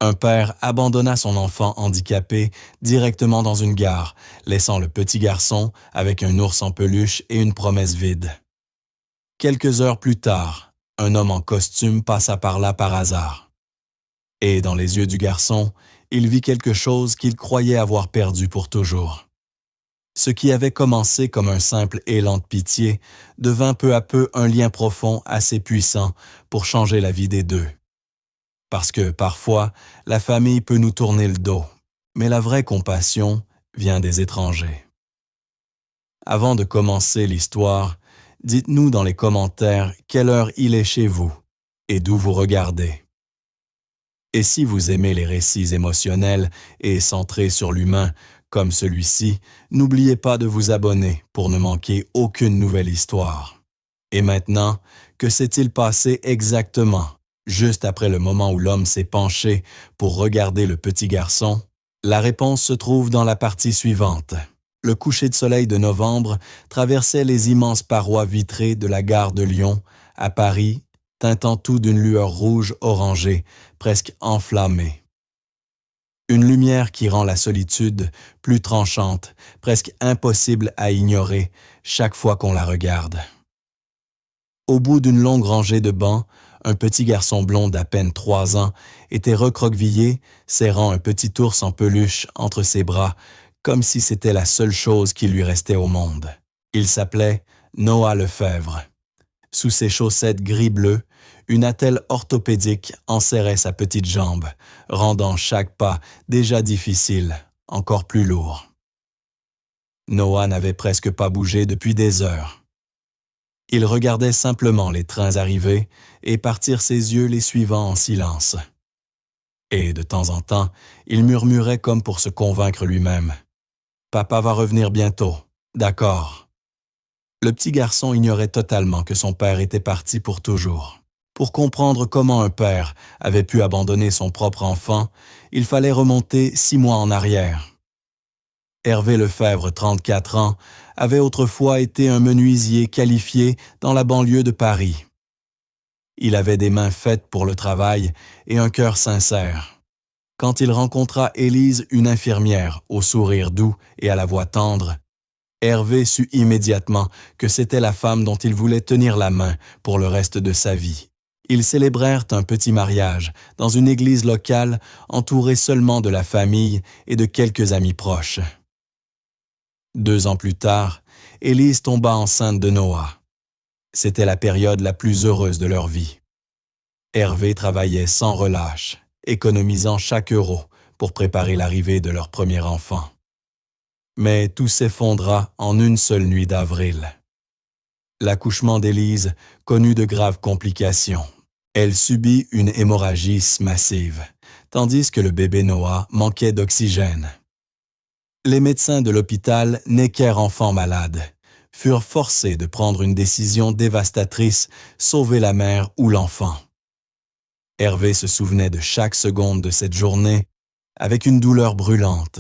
Un père abandonna son enfant handicapé directement dans une gare, laissant le petit garçon avec un ours en peluche et une promesse vide. Quelques heures plus tard, un homme en costume passa par là par hasard. Et dans les yeux du garçon, il vit quelque chose qu'il croyait avoir perdu pour toujours. Ce qui avait commencé comme un simple élan de pitié devint peu à peu un lien profond assez puissant pour changer la vie des deux. Parce que parfois, la famille peut nous tourner le dos, mais la vraie compassion vient des étrangers. Avant de commencer l'histoire, dites-nous dans les commentaires quelle heure il est chez vous et d'où vous regardez. Et si vous aimez les récits émotionnels et centrés sur l'humain, comme celui-ci, n'oubliez pas de vous abonner pour ne manquer aucune nouvelle histoire. Et maintenant, que s'est-il passé exactement, juste après le moment où l'homme s'est penché pour regarder le petit garçon? La réponse se trouve dans la partie suivante. Le coucher de soleil de novembre traversait les immenses parois vitrées de la gare de Lyon, à Paris, teintant tout d'une lueur rouge orangée, presque enflammée. Une lumière qui rend la solitude plus tranchante, presque impossible à ignorer chaque fois qu'on la regarde. Au bout d'une longue rangée de bancs, un petit garçon blond d'à peine 3 ans était recroquevillé, serrant un petit ours en peluche entre ses bras, comme si c'était la seule chose qui lui restait au monde. Il s'appelait Noah Lefebvre. Sous ses chaussettes gris-bleu, une attelle orthopédique enserrait sa petite jambe, rendant chaque pas déjà difficile, encore plus lourd. Noah n'avait presque pas bougé depuis des heures. Il regardait simplement les trains arriver et partir ses yeux les suivant en silence. Et de temps en temps, il murmurait comme pour se convaincre lui-même. « Papa va revenir bientôt, d'accord. » Le petit garçon ignorait totalement que son père était parti pour toujours. Pour comprendre comment un père avait pu abandonner son propre enfant, il fallait remonter 6 mois en arrière. Hervé Lefebvre, 34 ans, avait autrefois été un menuisier qualifié dans la banlieue de Paris. Il avait des mains faites pour le travail et un cœur sincère. Quand il rencontra Élise, une infirmière, au sourire doux et à la voix tendre, Hervé sut immédiatement que c'était la femme dont il voulait tenir la main pour le reste de sa vie. Ils célébrèrent un petit mariage dans une église locale entourée seulement de la famille et de quelques amis proches. 2 ans plus tard, Élise tomba enceinte de Noah. C'était la période la plus heureuse de leur vie. Hervé travaillait sans relâche, économisant chaque euro pour préparer l'arrivée de leur premier enfant. Mais tout s'effondra en une seule nuit d'avril. L'accouchement d'Élise connut de graves complications. Elle subit une hémorragie massive, tandis que le bébé Noah manquait d'oxygène. Les médecins de l'hôpital n'équerrent enfant malade, furent forcés de prendre une décision dévastatrice, sauver la mère ou l'enfant. Hervé se souvenait de chaque seconde de cette journée avec une douleur brûlante.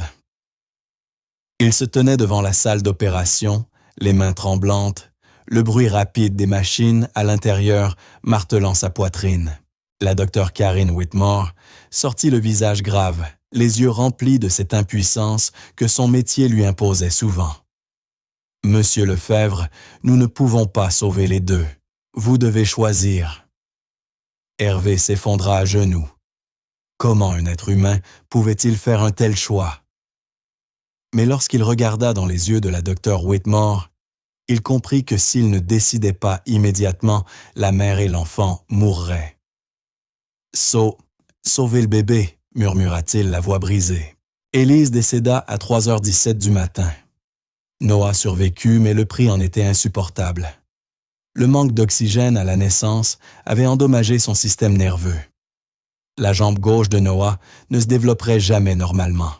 Il se tenait devant la salle d'opération, les mains tremblantes, le bruit rapide des machines à l'intérieur martelant sa poitrine. La docteure Karine Whitmore sortit le visage grave, les yeux remplis de cette impuissance que son métier lui imposait souvent. « Monsieur Lefebvre, nous ne pouvons pas sauver les deux. Vous devez choisir. » Hervé s'effondra à genoux. Comment un être humain pouvait-il faire un tel choix? Mais lorsqu'il regarda dans les yeux de la docteure Whitmore, il comprit que s'il ne décidait pas immédiatement, la mère et l'enfant mourraient. « Sauvez le bébé », murmura-t-il, la voix brisée. Élise décéda à 3h17 du matin. Noah survécut, mais le prix en était insupportable. Le manque d'oxygène à la naissance avait endommagé son système nerveux. La jambe gauche de Noah ne se développerait jamais normalement.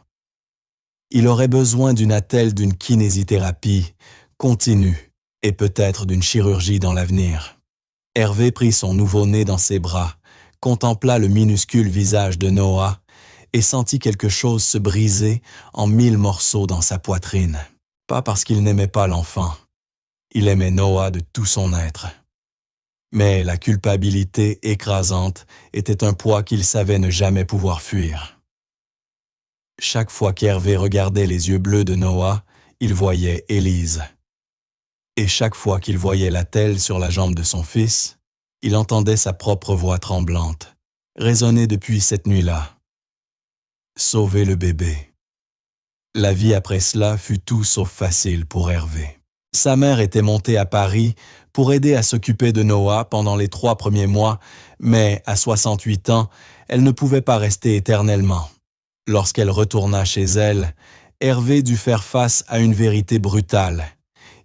Il aurait besoin d'une attelle d'une kinésithérapie continue et peut-être d'une chirurgie dans l'avenir. Hervé prit son nouveau-né dans ses bras, contempla le minuscule visage de Noah et sentit quelque chose se briser en 1000 morceaux dans sa poitrine. Pas parce qu'il n'aimait pas l'enfant. Il aimait Noah de tout son être. Mais la culpabilité écrasante était un poids qu'il savait ne jamais pouvoir fuir. Chaque fois qu'Hervé regardait les yeux bleus de Noah, il voyait Élise. Et chaque fois qu'il voyait l'attelle sur la jambe de son fils, il entendait sa propre voix tremblante, résonner depuis cette nuit-là. Sauver le bébé. La vie après cela fut tout sauf facile pour Hervé. Sa mère était montée à Paris pour aider à s'occuper de Noah pendant les 3 premiers mois, mais à 68 ans, elle ne pouvait pas rester éternellement. Lorsqu'elle retourna chez elle, Hervé dut faire face à une vérité brutale.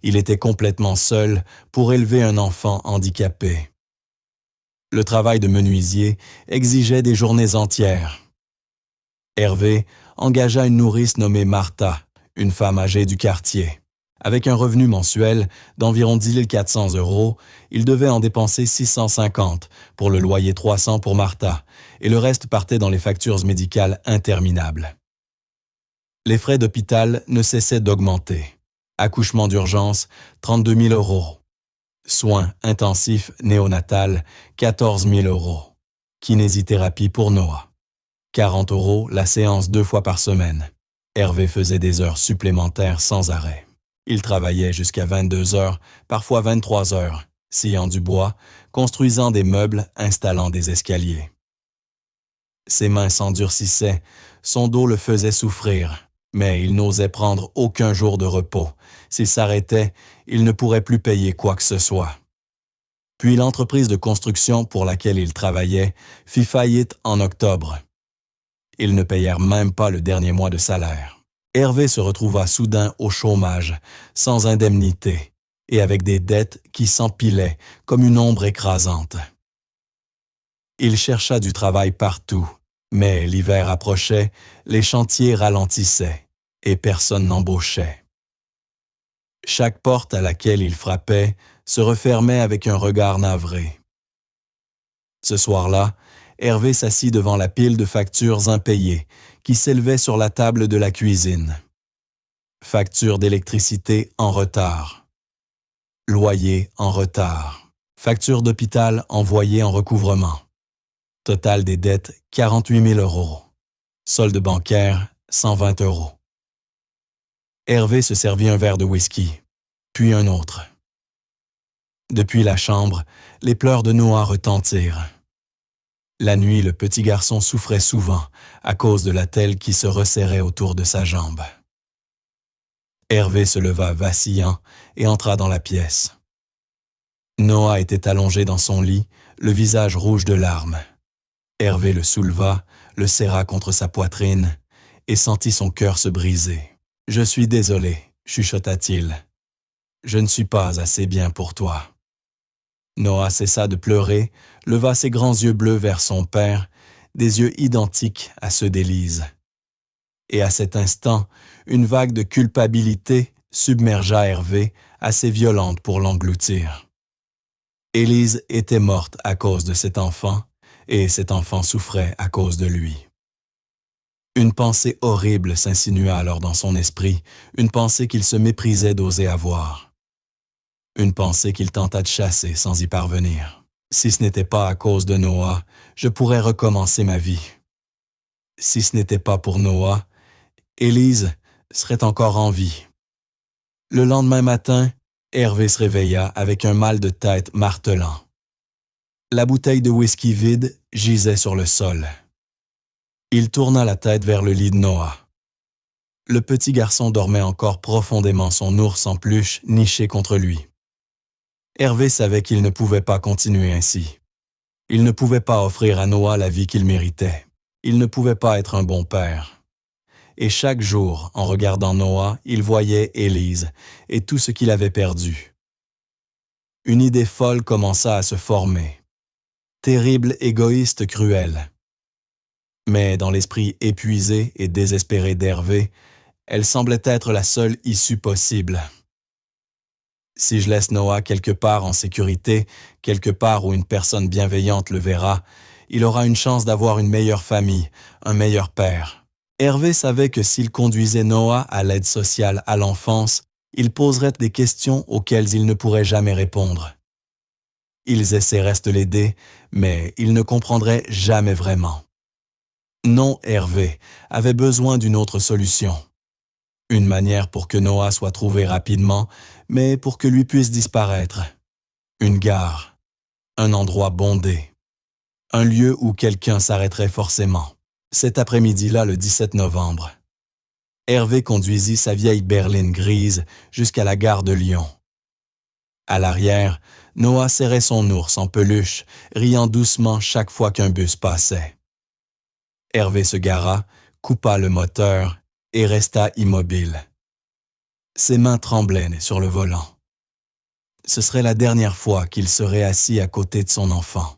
Il était complètement seul pour élever un enfant handicapé. Le travail de menuisier exigeait des journées entières. Hervé engagea une nourrice nommée Martha, une femme âgée du quartier. Avec un revenu mensuel d'environ 10 400 €, il devait en dépenser 650 pour le loyer 300 pour Martha, et le reste partait dans les factures médicales interminables. Les frais d'hôpital ne cessaient d'augmenter. Accouchement d'urgence, 32 000 €. Soins intensifs néonatal, 14 000 €. Kinésithérapie pour Noah. 40 € la séance 2 fois par semaine. Hervé faisait des heures supplémentaires sans arrêt. Il travaillait jusqu'à 22 heures, parfois 23 heures, sciant du bois, construisant des meubles, installant des escaliers. Ses mains s'endurcissaient, son dos le faisait souffrir, mais il n'osait prendre aucun jour de repos. S'il s'arrêtait, il ne pourrait plus payer quoi que ce soit. Puis l'entreprise de construction pour laquelle il travaillait fit faillite en octobre. Ils ne payèrent même pas le dernier mois de salaire. Hervé se retrouva soudain au chômage, sans indemnité, et avec des dettes qui s'empilaient comme une ombre écrasante. Il chercha du travail partout, mais l'hiver approchait, les chantiers ralentissaient, et personne n'embauchait. Chaque porte à laquelle il frappait se refermait avec un regard navré. Ce soir-là, Hervé s'assit devant la pile de factures impayées qui s'élevait sur la table de la cuisine. Facture d'électricité en retard. Loyer en retard. Facture d'hôpital envoyée en recouvrement. Total des dettes, 48 000 €. Solde bancaire, 120 €. Hervé se servit un verre de whisky, puis un autre. Depuis la chambre, les pleurs de Noah retentirent. La nuit, le petit garçon souffrait souvent à cause de l'attelle qui se resserrait autour de sa jambe. Hervé se leva vacillant et entra dans la pièce. Noah était allongé dans son lit, le visage rouge de larmes. Hervé le souleva, le serra contre sa poitrine et sentit son cœur se briser. « Je suis désolé, » chuchota-t-il. « Je ne suis pas assez bien pour toi. » Noah cessa de pleurer, leva ses grands yeux bleus vers son père, des yeux identiques à ceux d'Élise. Et à cet instant, une vague de culpabilité submergea Hervé, assez violente pour l'engloutir. Élise était morte à cause de cet enfant, et cet enfant souffrait à cause de lui. Une pensée horrible s'insinua alors dans son esprit, une pensée qu'il se méprisait d'oser avoir. Une pensée qu'il tenta de chasser sans y parvenir. Si ce n'était pas à cause de Noah, je pourrais recommencer ma vie. Si ce n'était pas pour Noah, Élise serait encore en vie. Le lendemain matin, Hervé se réveilla avec un mal de tête martelant. La bouteille de whisky vide gisait sur le sol. Il tourna la tête vers le lit de Noah. Le petit garçon dormait encore profondément, son ours en peluche niché contre lui. Hervé savait qu'il ne pouvait pas continuer ainsi. Il ne pouvait pas offrir à Noah la vie qu'il méritait. Il ne pouvait pas être un bon père. Et chaque jour, en regardant Noah, il voyait Élise et tout ce qu'il avait perdu. Une idée folle commença à se former. Terrible, égoïste, cruelle. Mais dans l'esprit épuisé et désespéré d'Hervé, elle semblait être la seule issue possible. Si je laisse Noah quelque part en sécurité, quelque part où une personne bienveillante le verra, il aura une chance d'avoir une meilleure famille, un meilleur père. Hervé savait que s'il conduisait Noah à l'aide sociale à l'enfance, il poserait des questions auxquelles il ne pourrait jamais répondre. Ils essaieraient de l'aider, mais ils ne comprendraient jamais vraiment. Non, Hervé avait besoin d'une autre solution. Une manière pour que Noah soit trouvé rapidement, mais pour que lui puisse disparaître. Une gare, un endroit bondé, un lieu où quelqu'un s'arrêterait forcément. Cet après-midi-là, le 17 novembre, Hervé conduisit sa vieille berline grise jusqu'à la gare de Lyon. À l'arrière, Noah serrait son ours en peluche, riant doucement chaque fois qu'un bus passait. Hervé se gara, coupa le moteur et resta immobile. Ses mains tremblaient sur le volant. Ce serait la dernière fois qu'il serait assis à côté de son enfant.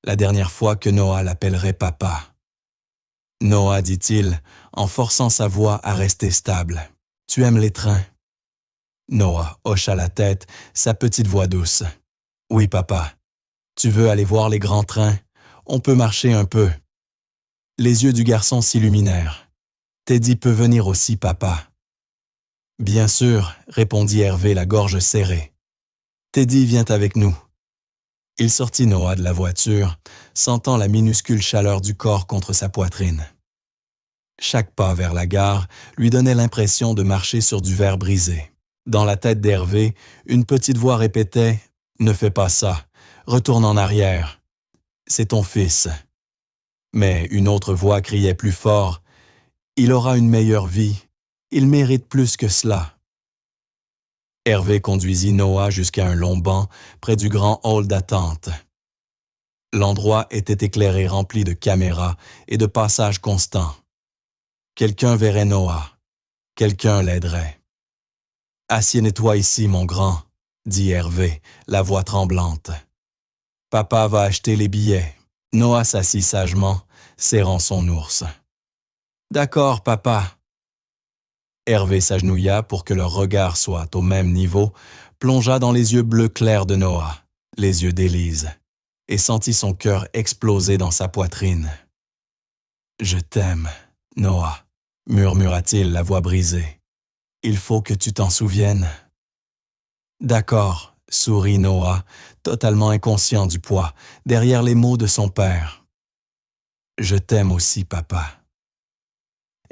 La dernière fois que Noah l'appellerait papa. Noah, dit-il, en forçant sa voix à rester stable. « Tu aimes les trains ?» Noah hocha la tête, sa petite voix douce. « Oui, papa. Tu veux aller voir les grands trains? On peut marcher un peu. » Les yeux du garçon s'illuminèrent. « Teddy peut venir aussi, papa. » « Bien sûr, » répondit Hervé, la gorge serrée. « Teddy vient avec nous. » Il sortit Noah de la voiture, sentant la minuscule chaleur du corps contre sa poitrine. Chaque pas vers la gare lui donnait l'impression de marcher sur du verre brisé. Dans la tête d'Hervé, une petite voix répétait « Ne fais pas ça, retourne en arrière. C'est ton fils. » Mais une autre voix criait plus fort « Il aura une meilleure vie. Il mérite plus que cela. » Hervé conduisit Noah jusqu'à un long banc près du grand hall d'attente. L'endroit était éclairé, rempli de caméras et de passages constants. Quelqu'un verrait Noah. Quelqu'un l'aiderait. « Assieds-toi ici, mon grand, » dit Hervé, la voix tremblante. « Papa va acheter les billets. » Noah s'assit sagement, serrant son ours. « D'accord, papa. » Hervé s'agenouilla pour que leur regard soit au même niveau, plongea dans les yeux bleus clairs de Noah, les yeux d'Élise, et sentit son cœur exploser dans sa poitrine. « Je t'aime, Noah, » murmura-t-il, la voix brisée. « Il faut que tu t'en souviennes. »« D'accord, » sourit Noah, totalement inconscient du poids, derrière les mots de son père. « Je t'aime aussi, papa. »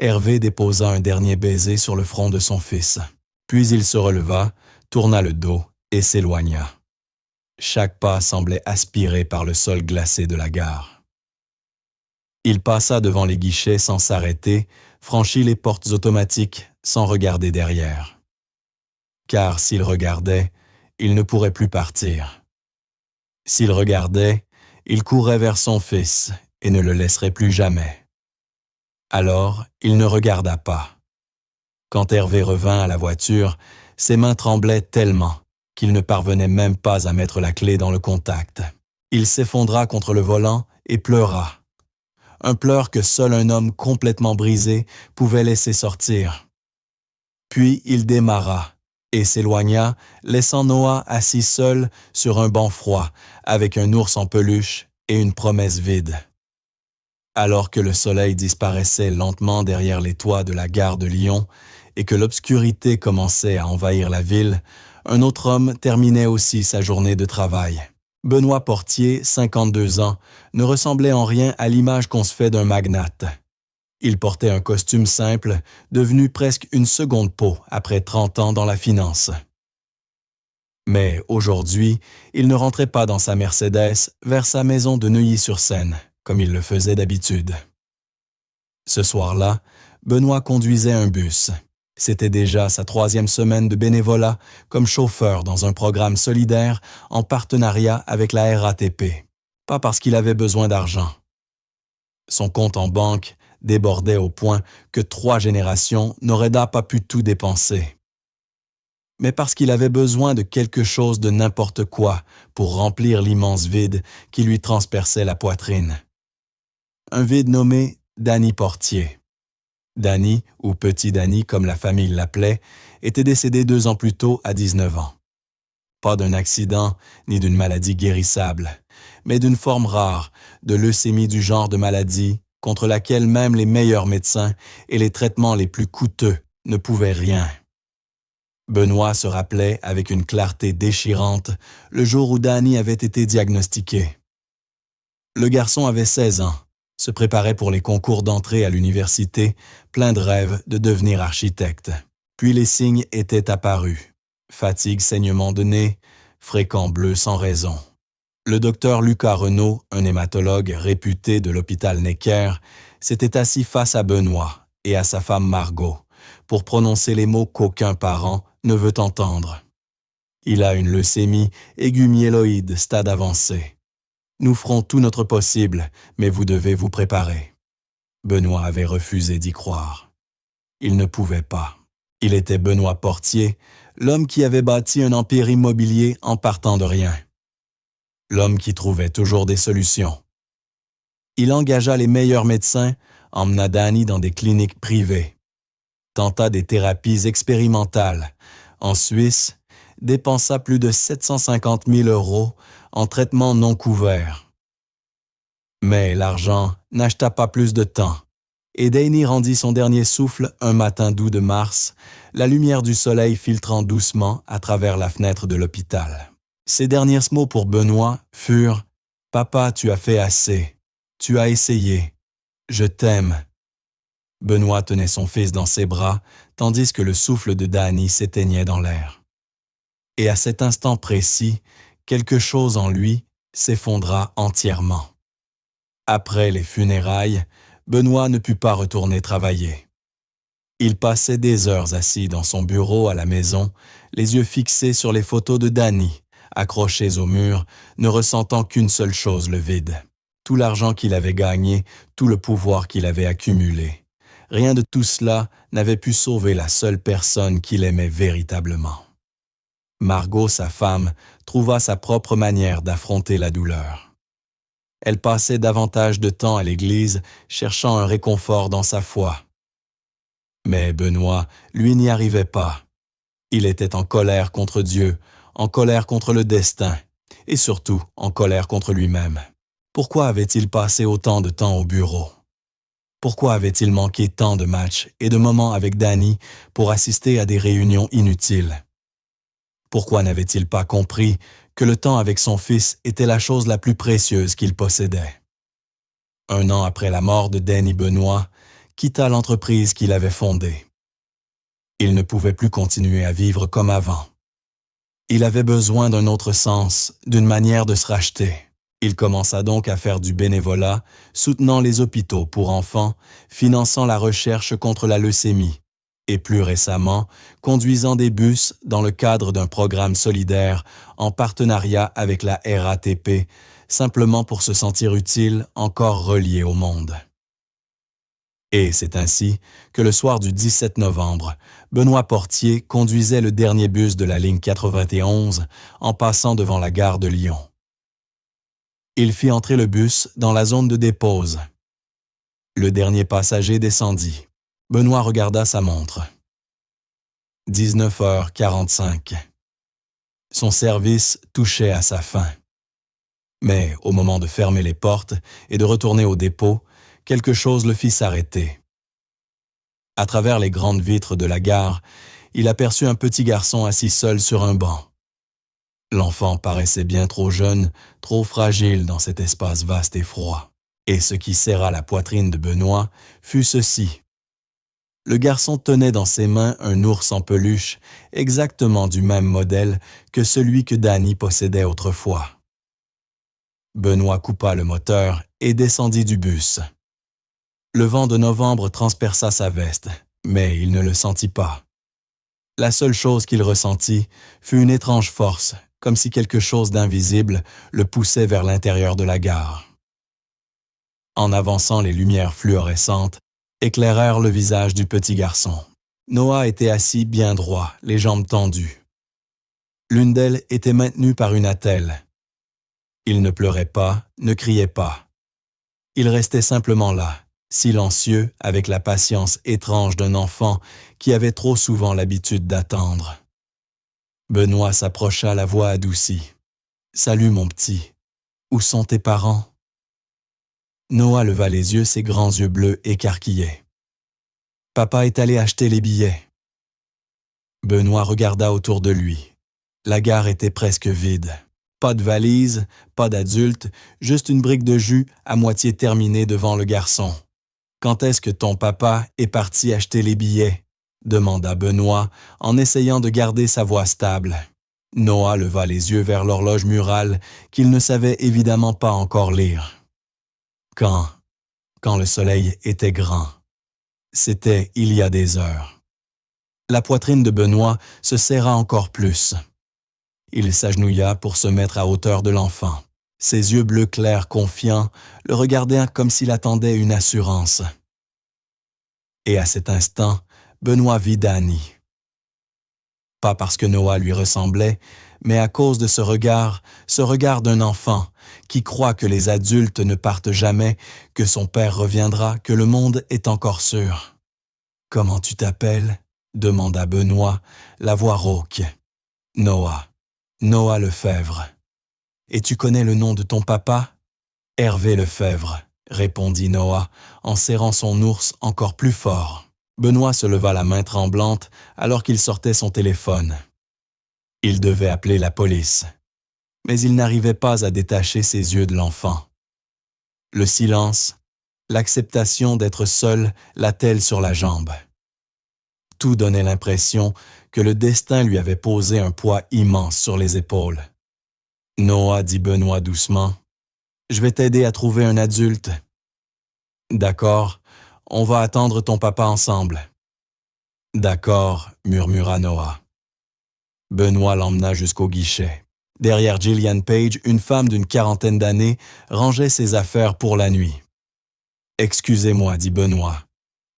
Hervé déposa un dernier baiser sur le front de son fils. Puis il se releva, tourna le dos et s'éloigna. Chaque pas semblait aspiré par le sol glacé de la gare. Il passa devant les guichets sans s'arrêter, franchit les portes automatiques sans regarder derrière. Car s'il regardait, il ne pourrait plus partir. S'il regardait, il courrait vers son fils et ne le laisserait plus jamais. Alors, il ne regarda pas. Quand Hervé revint à la voiture, ses mains tremblaient tellement qu'il ne parvenait même pas à mettre la clé dans le contact. Il s'effondra contre le volant et pleura. Un pleur que seul un homme complètement brisé pouvait laisser sortir. Puis il démarra et s'éloigna, laissant Noah assis seul sur un banc froid, avec un ours en peluche et une promesse vide. Alors que le soleil disparaissait lentement derrière les toits de la gare de Lyon et que l'obscurité commençait à envahir la ville, un autre homme terminait aussi sa journée de travail. Benoît Portier, 52 ans, ne ressemblait en rien à l'image qu'on se fait d'un magnate. Il portait un costume simple, devenu presque une seconde peau après 30 ans dans la finance. Mais aujourd'hui, il ne rentrait pas dans sa Mercedes vers sa maison de Neuilly-sur-Seine, comme il le faisait d'habitude. Ce soir-là, Benoît conduisait un bus. C'était déjà sa 3e semaine de bénévolat comme chauffeur dans un programme solidaire en partenariat avec la RATP. Pas parce qu'il avait besoin d'argent. Son compte en banque débordait au point que 3 générations n'auraient pas pu tout dépenser. Mais parce qu'il avait besoin de quelque chose de n'importe quoi pour remplir l'immense vide qui lui transperçait la poitrine. Un vide nommé Danny Portier. Danny, ou Petit Danny comme la famille l'appelait, était décédé 2 ans plus tôt à 19 ans. Pas d'un accident ni d'une maladie guérissable, mais d'une forme rare de leucémie du genre de maladie contre laquelle même les meilleurs médecins et les traitements les plus coûteux ne pouvaient rien. Benoît se rappelait avec une clarté déchirante le jour où Danny avait été diagnostiqué. Le garçon avait 16 ans, se préparait pour les concours d'entrée à l'université, plein de rêves de devenir architecte. Puis les signes étaient apparus. Fatigue, saignement de nez, fréquent bleu sans raison. Le docteur Lucas Renaud, un hématologue réputé de l'hôpital Necker, s'était assis face à Benoît et à sa femme Margot pour prononcer les mots qu'aucun parent ne veut entendre. Il a une leucémie aiguë-myéloïde, stade avancé. Nous ferons tout notre possible, mais vous devez vous préparer. Benoît avait refusé d'y croire. Il ne pouvait pas. Il était Benoît Portier, l'homme qui avait bâti un empire immobilier en partant de rien. L'homme qui trouvait toujours des solutions. Il engagea les meilleurs médecins, emmena Danny dans des cliniques privées, tenta des thérapies expérimentales. En Suisse, dépensa plus de 750 000 € en traitements non couverts. Mais l'argent n'acheta pas plus de temps, et Danny rendit son dernier souffle un matin d'août de mars, la lumière du soleil filtrant doucement à travers la fenêtre de l'hôpital. Ses derniers mots pour Benoît furent « Papa, tu as fait assez. Tu as essayé. Je t'aime. » Benoît tenait son fils dans ses bras, tandis que le souffle de Danny s'éteignait dans l'air. Et à cet instant précis, quelque chose en lui s'effondra entièrement. Après les funérailles, Benoît ne put pas retourner travailler. Il passait des heures assis dans son bureau à la maison, les yeux fixés sur les photos de Danny, accrochées au mur, ne ressentant qu'une seule chose, le vide. Tout l'argent qu'il avait gagné, tout le pouvoir qu'il avait accumulé. Rien de tout cela n'avait pu sauver la seule personne qu'il aimait véritablement. Margot, sa femme, trouva sa propre manière d'affronter la douleur. Elle passait davantage de temps à l'église, cherchant un réconfort dans sa foi. Mais Benoît, lui, n'y arrivait pas. Il était en colère contre Dieu, en colère contre le destin, et surtout en colère contre lui-même. Pourquoi avait-il passé autant de temps au bureau? Pourquoi avait-il manqué tant de matchs et de moments avec Danny pour assister à des réunions inutiles? Pourquoi n'avait-il pas compris que le temps avec son fils était la chose la plus précieuse qu'il possédait? 1 an après la mort de Danny, Benoît quitta l'entreprise qu'il avait fondée. Il ne pouvait plus continuer à vivre comme avant. Il avait besoin d'un autre sens, d'une manière de se racheter. Il commença donc à faire du bénévolat, soutenant les hôpitaux pour enfants, finançant la recherche contre la leucémie, et plus récemment, conduisant des bus dans le cadre d'un programme solidaire en partenariat avec la RATP, simplement pour se sentir utile, encore relié au monde. Et c'est ainsi que le soir du 17 novembre, Benoît Portier conduisait le dernier bus de la ligne 91 en passant devant la gare de Lyon. Il fit entrer le bus dans la zone de dépose. Le dernier passager descendit. Benoît regarda sa montre. 19h45. Son service touchait à sa fin. Mais au moment de fermer les portes et de retourner au dépôt, quelque chose le fit s'arrêter. À travers les grandes vitres de la gare, il aperçut un petit garçon assis seul sur un banc. L'enfant paraissait bien trop jeune, trop fragile dans cet espace vaste et froid. Et ce qui serra la poitrine de Benoît fut ceci. Le garçon tenait dans ses mains un ours en peluche, exactement du même modèle que celui que Danny possédait autrefois. Benoît coupa le moteur et descendit du bus. Le vent de novembre transperça sa veste, mais il ne le sentit pas. La seule chose qu'il ressentit fut une étrange force, comme si quelque chose d'invisible le poussait vers l'intérieur de la gare. En avançant, les lumières fluorescentes éclairèrent le visage du petit garçon. Noah était assis bien droit, les jambes tendues. L'une d'elles était maintenue par une attelle. Il ne pleurait pas, ne criait pas. Il restait simplement là, silencieux, avec la patience étrange d'un enfant qui avait trop souvent l'habitude d'attendre. Benoît s'approcha, la voix adoucie. « Salut mon petit, où sont tes parents ?» Noah leva les yeux, ses grands yeux bleus écarquillés. « Papa est allé acheter les billets. » Benoît regarda autour de lui. La gare était presque vide. Pas de valise, pas d'adulte, juste une brique de jus à moitié terminée devant le garçon. « Quand est-ce que ton papa est parti acheter les billets ?» demanda Benoît en essayant de garder sa voix stable. Noah leva les yeux vers l'horloge murale qu'il ne savait évidemment pas encore lire. Quand le soleil était grand. C'était il y a des heures. La poitrine de Benoît se serra encore plus. Il s'agenouilla pour se mettre à hauteur de l'enfant. Ses yeux bleus clairs confiants le regardaient comme s'il attendait une assurance. Et à cet instant, Benoît vit Danny. Pas parce que Noah lui ressemblait, mais à cause de ce regard d'un enfant qui croit que les adultes ne partent jamais, que son père reviendra, que le monde est encore sûr. « Comment tu t'appelles » demanda Benoît, la voix rauque. « Noah. Noah Lefebvre. Et tu connais le nom de ton papa ?»« Hervé Lefebvre, » répondit Noah en serrant son ours encore plus fort. Benoît se leva la main tremblante alors qu'il sortait son téléphone. Il devait appeler la police, mais il n'arrivait pas à détacher ses yeux de l'enfant. Le silence, l'acceptation d'être seul l'attelle sur la jambe. Tout donnait l'impression que le destin lui avait posé un poids immense sur les épaules. « Noah, dit Benoît doucement, je vais t'aider à trouver un adulte. »« D'accord, on va attendre ton papa ensemble. »« D'accord, murmura Noah. Benoît l'emmena jusqu'au guichet. Derrière Gillian Page, une femme d'une quarantaine d'années rangeait ses affaires pour la nuit. « Excusez-moi, dit Benoît.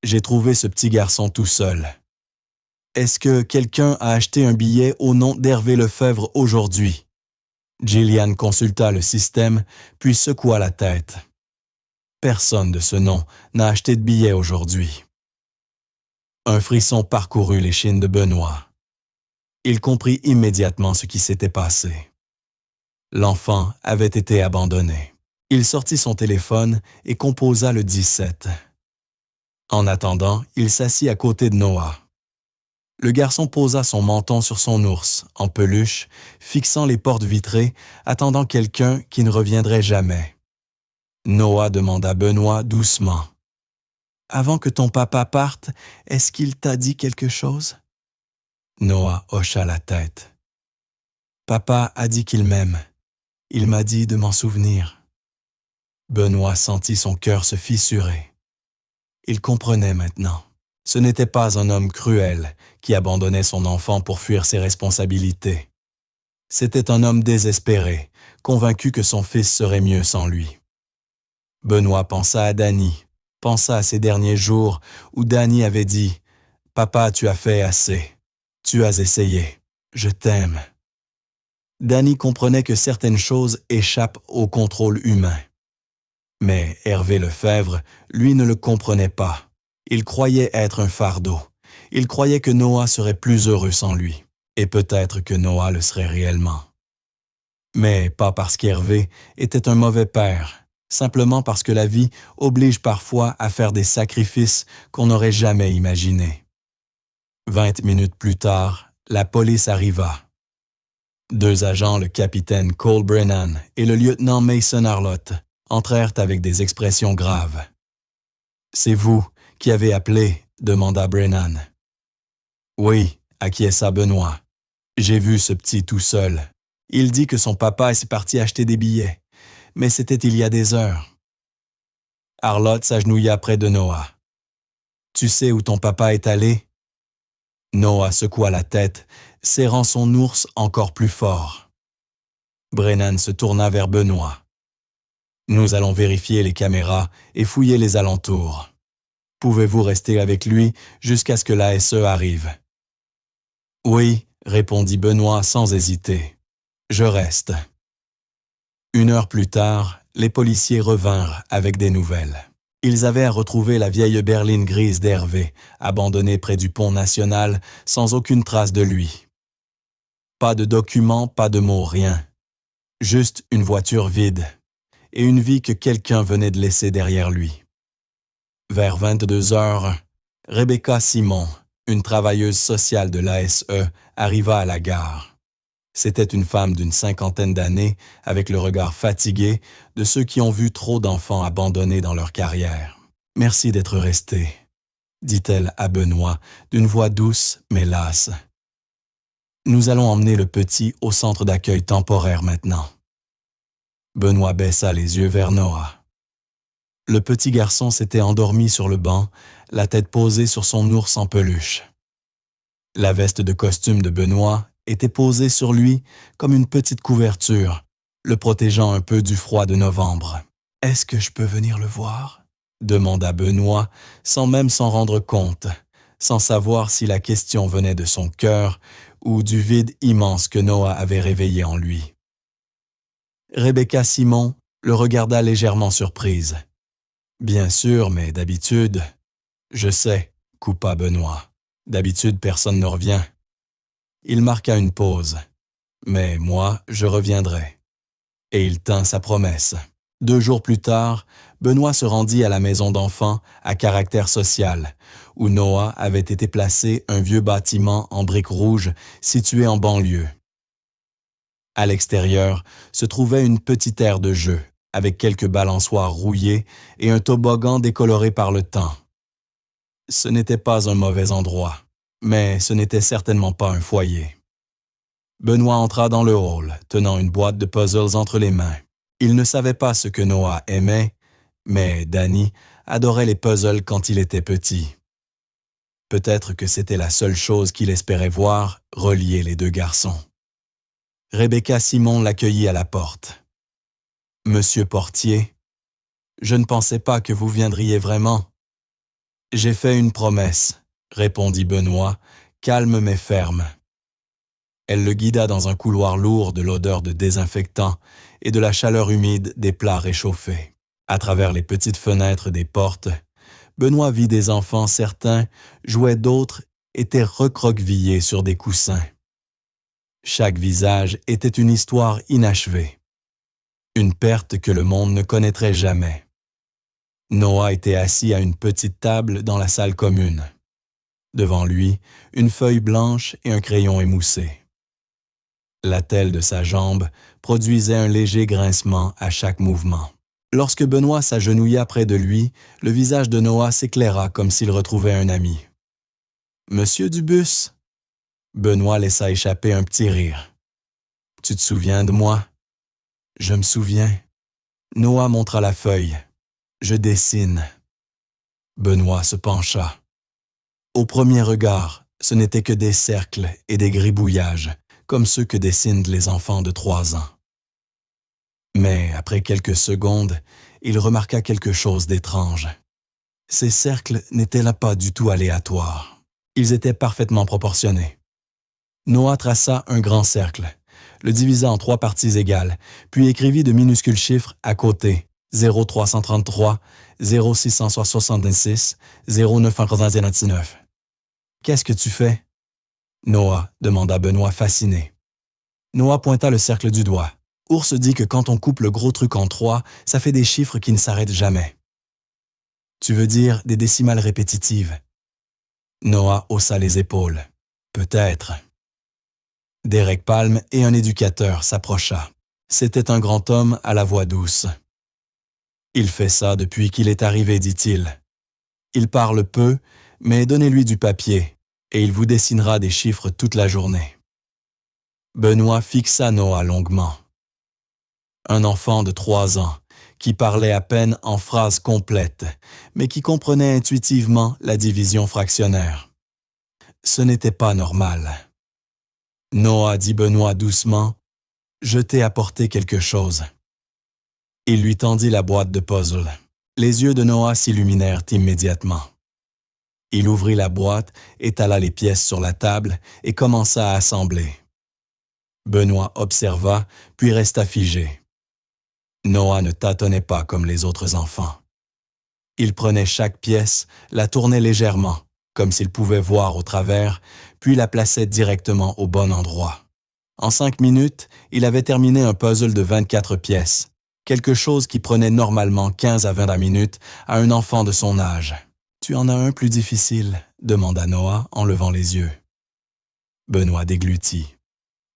J'ai trouvé ce petit garçon tout seul. Est-ce que quelqu'un a acheté un billet au nom d'Hervé Lefebvre aujourd'hui? » Gillian consulta le système, puis secoua la tête. Personne de ce nom n'a acheté de billet aujourd'hui. Un frisson parcourut l'échine de Benoît. Il comprit immédiatement ce qui s'était passé. L'enfant avait été abandonné. Il sortit son téléphone et composa le 17. En attendant, il s'assit à côté de Noah. Le garçon posa son menton sur son ours, en peluche, fixant les portes vitrées, attendant quelqu'un qui ne reviendrait jamais. Noah demanda Benoît doucement. « Avant que ton papa parte, est-ce qu'il t'a dit quelque chose? » Noah hocha la tête. « Papa a dit qu'il m'aime. Il m'a dit de m'en souvenir. » Benoît sentit son cœur se fissurer. Il comprenait maintenant. Ce n'était pas un homme cruel qui abandonnait son enfant pour fuir ses responsabilités. C'était un homme désespéré, convaincu que son fils serait mieux sans lui. Benoît pensa à Danny, pensa à ces derniers jours où Danny avait dit « Papa, tu as fait assez. Tu as essayé. Je t'aime. » Danny comprenait que certaines choses échappent au contrôle humain. Mais Hervé Lefebvre, lui, ne le comprenait pas. Il croyait être un fardeau. Il croyait que Noah serait plus heureux sans lui. Et peut-être que Noah le serait réellement. Mais pas parce qu'Hervé était un mauvais père, simplement parce que la vie oblige parfois à faire des sacrifices qu'on n'aurait jamais imaginés. 20 minutes plus tard, la police arriva. 2 agents, le capitaine Cole Brennan et le lieutenant Mason Arlott, entrèrent avec des expressions graves. « C'est vous qui avez appelé ?» demanda Brennan. « Oui, » acquiesça Benoît. « J'ai vu ce petit tout seul. Il dit que son papa est parti acheter des billets, mais c'était il y a des heures. » Arlott s'agenouilla près de Noah. « Tu sais où ton papa est allé? » Noah secoua la tête, serrant son ours encore plus fort. Brennan se tourna vers Benoît. « Nous allons vérifier les caméras et fouiller les alentours. Pouvez-vous rester avec lui jusqu'à ce que l'ASE arrive? » « Oui, » répondit Benoît sans hésiter. « Je reste. » 1 heure plus tard, les policiers revinrent avec des nouvelles. Ils avaient à retrouver la vieille berline grise d'Hervé, abandonnée près du pont national, sans aucune trace de lui. Pas de documents, pas de mots, rien. Juste une voiture vide et une vie que quelqu'un venait de laisser derrière lui. Vers 22 heures, Rebecca Simon, une travailleuse sociale de l'ASE, arriva à la gare. C'était une femme d'une 50aine d'années, avec le regard fatigué de ceux qui ont vu trop d'enfants abandonnés dans leur carrière. « Merci d'être resté », dit-elle à Benoît, d'une voix douce mais lasse. « Nous allons emmener le petit au centre d'accueil temporaire maintenant. » Benoît baissa les yeux vers Noah. Le petit garçon s'était endormi sur le banc, la tête posée sur son ours en peluche. La veste de costume de Benoît était posée sur lui comme une petite couverture, le protégeant un peu du froid de novembre. « Est-ce que je peux venir le voir ?» demanda Benoît, sans même s'en rendre compte, sans savoir si la question venait de son cœur ou du vide immense que Noah avait réveillé en lui. Rebecca Simon le regarda légèrement surprise. « Bien sûr, mais d'habitude... »« Je sais, » coupa Benoît. « D'habitude, personne ne revient. » Il marqua une pause. « Mais moi, je reviendrai. » Et il tint sa promesse. 2 jours plus tard, Benoît se rendit à la maison d'enfants à caractère social, où Noah avait été placé un vieux bâtiment en briques rouges situé en banlieue. À l'extérieur se trouvait une petite aire de jeu, avec quelques balançoires rouillées et un toboggan décoloré par le temps. Ce n'était pas un mauvais endroit, mais ce n'était certainement pas un foyer. Benoît entra dans le hall, tenant une boîte de puzzles entre les mains. Il ne savait pas ce que Noah aimait, mais Danny adorait les puzzles quand il était petit. Peut-être que c'était la seule chose qu'il espérait voir relier les 2 garçons. Rebecca Simon l'accueillit à la porte. « Monsieur Portier, je ne pensais pas que vous viendriez vraiment. »« J'ai fait une promesse, » répondit Benoît, calme mais ferme. Elle le guida dans un couloir lourd de l'odeur de désinfectant et de la chaleur humide des plats réchauffés. À travers les petites fenêtres des portes, Benoît vit des enfants certains jouaient, d'autres étaient recroquevillés sur des coussins. Chaque visage était une histoire inachevée, une perte que le monde ne connaîtrait jamais. Noah était assis à une petite table dans la salle commune. Devant lui, une feuille blanche et un crayon émoussé. L'attelle de sa jambe produisait un léger grincement à chaque mouvement. Lorsque Benoît s'agenouilla près de lui, le visage de Noah s'éclaira comme s'il retrouvait un ami. « Monsieur Dubus ?» Benoît laissa échapper un petit rire. « Tu te souviens de moi? »« Je me souviens. » Noah montra la feuille. « Je dessine. » Benoît se pencha. Au premier regard, ce n'étaient que des cercles et des gribouillages, comme ceux que dessinent les enfants de 3 ans. Mais après quelques secondes, il remarqua quelque chose d'étrange. Ces cercles n'étaient là pas du tout aléatoires. Ils étaient parfaitement proportionnés. Noah traça un grand cercle, le divisa en 3 parties égales, puis écrivit de minuscules chiffres à côté, 0333, 0666, 0999. « Qu'est-ce que tu fais? » Noah, demanda Benoît fasciné. Noah pointa le cercle du doigt. Ours dit que quand on coupe le gros truc en 3, ça fait des chiffres qui ne s'arrêtent jamais. Tu veux dire des décimales répétitives? Noah haussa les épaules. Peut-être. Derek Palm et un éducateur s'approcha. C'était un grand homme à la voix douce. Il fait ça depuis qu'il est arrivé, dit-il. Il parle peu, mais donnez-lui du papier, et il vous dessinera des chiffres toute la journée. Benoît fixa Noah longuement. Un enfant de 3 ans, qui parlait à peine en phrases complètes, mais qui comprenait intuitivement la division fractionnaire. Ce n'était pas normal. Noah, dit Benoît doucement, « Je t'ai apporté quelque chose. » Il lui tendit la boîte de puzzle. Les yeux de Noah s'illuminèrent immédiatement. Il ouvrit la boîte, étala les pièces sur la table et commença à assembler. Benoît observa, puis resta figé. Noah ne tâtonnait pas comme les autres enfants. Il prenait chaque pièce, la tournait légèrement, comme s'il pouvait voir au travers, puis la plaçait directement au bon endroit. En 5 minutes, il avait terminé un puzzle de 24 pièces, quelque chose qui prenait normalement 15 à 20 minutes à un enfant de son âge. « Tu en as un plus difficile, demanda Noah en levant les yeux. Benoît déglutit.